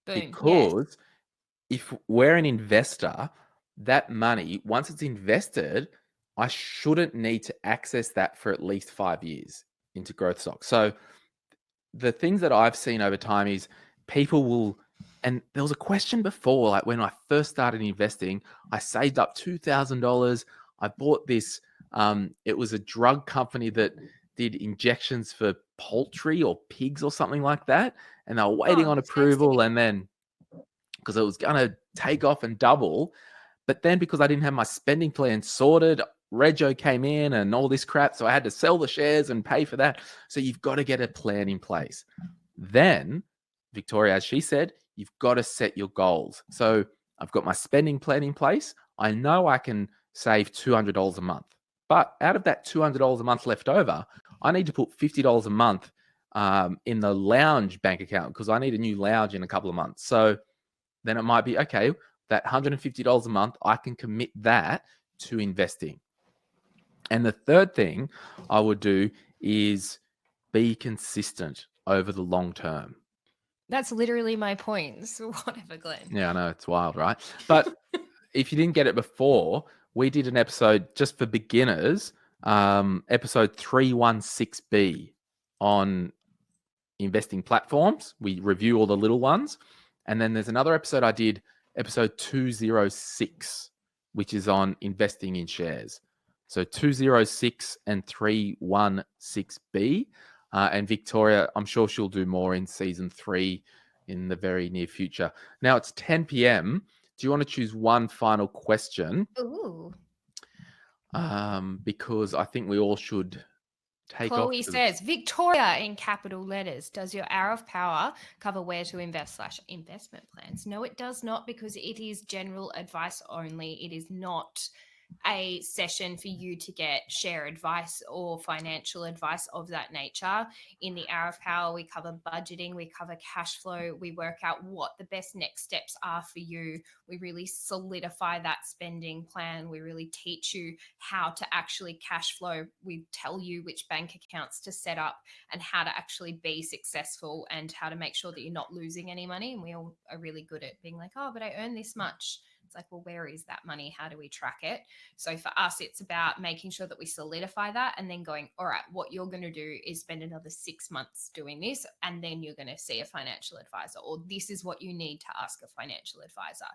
Boom. Because if we're an investor, that money, once it's invested, I shouldn't need to access that for at least 5 years into growth stocks. So the things that I've seen over time is people will, and there was a question before, like when I first started investing, I saved up $2,000. I bought this, it was a drug company that did injections for poultry or pigs or something like that. And they were waiting on approval. And then because it was going to take off and double, but then because I didn't have my spending plan sorted, Rego came in and all this crap. So I had to sell the shares and pay for that. So you've got to get a plan in place. Then, Victoria, as she said, you've got to set your goals. So I've got my spending plan in place. I know I can save $200 a month. But out of that $200 a month left over, I need to put $50 a month in the lounge bank account because I need a new lounge in a couple of months. So then it might be, okay, that $150 a month, I can commit that to investing. And the third thing I would do is be consistent over the long term. That's literally my point. So whatever, Glenn. Yeah, I know, it's wild, right? But if you didn't get it before, we did an episode just for beginners, episode 316B on investing platforms. We review all the little ones. And then there's another episode I did, episode 206, which is on investing in shares. So 206 and 316B. And Victoria, I'm sure she'll do more in season 3 in the very near future. Now it's 10 p.m. Do you want to choose one final question? Ooh. Because I think we all should take off. Chloe says, Victoria in capital letters, does your hour of power cover where to invest / investment plans? No, it does not, because it is general advice only. It is not a session for you to get share advice or financial advice of that nature. In the hour of power, we cover budgeting, we cover cash flow, we work out what the best next steps are for you. We really solidify that spending plan. We really teach you how to actually cash flow. We tell you which bank accounts to set up and how to actually be successful and how to make sure that you're not losing any money. And we all are really good at being like, oh, but I earn this much. It's like, well, where is that money? How do we track it? So for us, it's about making sure that we solidify that and then going, all right, what you're going to do is spend another 6 months doing this, and then you're going to see a financial advisor, or this is what you need to ask a financial advisor.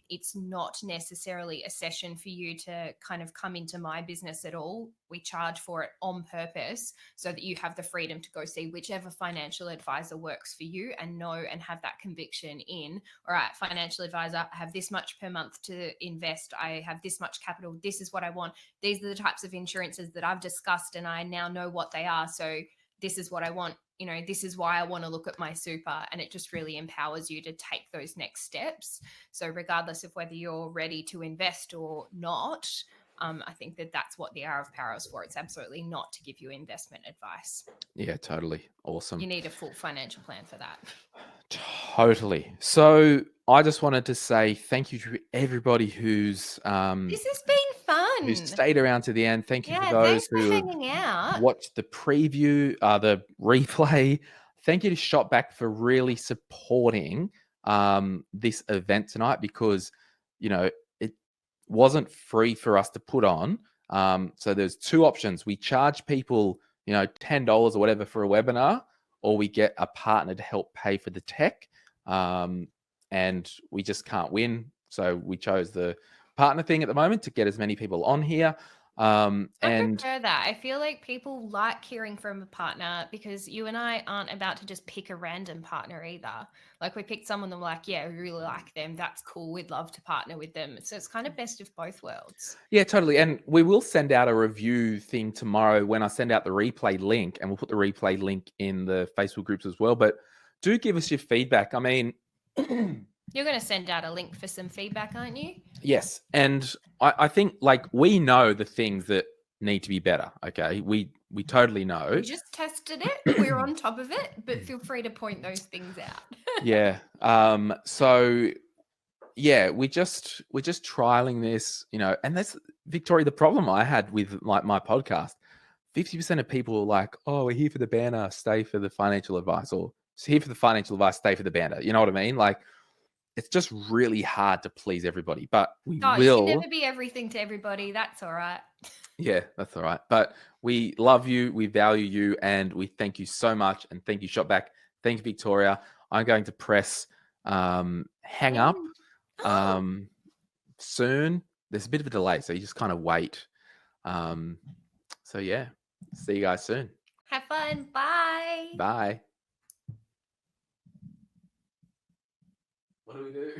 It's not necessarily a session for you to kind of come into my business at all. We charge for it on purpose so that you have the freedom to go see whichever financial advisor works for you and know and have that conviction in, all right, financial advisor, I have this much per month to invest. I have this much capital. This is what I want. These are the types of insurances that I've discussed and I now know what they are. So this is what I want. You know, this is why I want to look at my super, and it just really empowers you to take those next steps. So regardless of whether you're ready to invest or not, I think that that's what the Hour of Power is for. It's absolutely not to give you investment advice. Yeah, totally. Awesome. You need a full financial plan for that. Totally. So I just wanted to say thank you to everybody who's This has been fun. who stayed around to the end. Thank you for those thanks for who hanging out. watched the preview, the replay. Thank you to ShopBack for really supporting this event tonight, because, you know, it wasn't free for us to put on. So there's two options. We charge people, you know, $10 or whatever for a webinar, or we get a partner to help pay for the tech. And we just can't win. So we chose the partner thing at the moment to get as many people on here. I prefer that. I feel like people like hearing from a partner, because you and I aren't about to just pick a random partner either. Like, we picked someone that we're like, yeah, we really like them. That's cool. We'd love to partner with them. So it's kind of best of both worlds. Yeah, totally. And we will send out a review thing tomorrow when I send out the replay link, and we'll put the replay link in the Facebook groups as well. But do give us your feedback. I mean, you're going to send out a link for some feedback, aren't you? Yes. And I think, like, we know the things that need to be better. Okay. We totally know. We just tested it. We're on top of it, but feel free to point those things out. Yeah. So yeah, we're just trialing this, you know, and that's, Victoria, the problem I had with, like, my podcast. 50% of people are like, oh, we're here for the banner, stay for the financial advice, or here for the financial advice, stay for the banner. You know what I mean? Like, it's just really hard to please everybody, but we will. You can never be everything to everybody. That's all right. Yeah, that's all right. But we love you, we value you, and we thank you so much. And thank you, ShopBack. Thank you, Victoria. I'm going to press hang up soon. There's a bit of a delay, so you just kind of wait. So yeah, see you guys soon. Have fun. Bye. Bye. What do we do?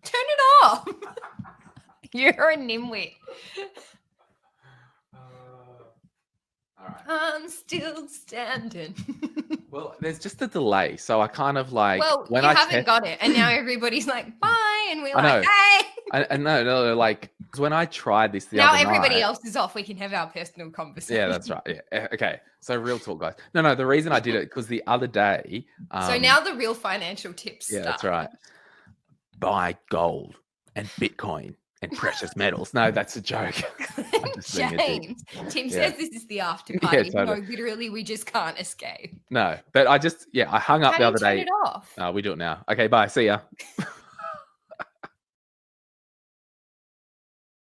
Turn it off. You're a nimwit. All right. I'm still standing. Well, there's just a delay, so I kind of like. Well, when you I haven't got it, and now everybody's like, "Bye," and we're like, "Hey." I no, like, because when I tried this now everybody else is off. We can have our personal conversation. Yeah, that's right. Yeah. Okay. So real talk, guys. No. The reason I did it because the other day. So now the real financial tips. Yeah, that's right. Buy gold and Bitcoin and precious metals. No, that's a joke. James, Tim says this is the after party. Yeah, totally. No, literally, we just can't escape. No, but I hung up the other day. Turn it off? We do it now. Okay, bye. See ya.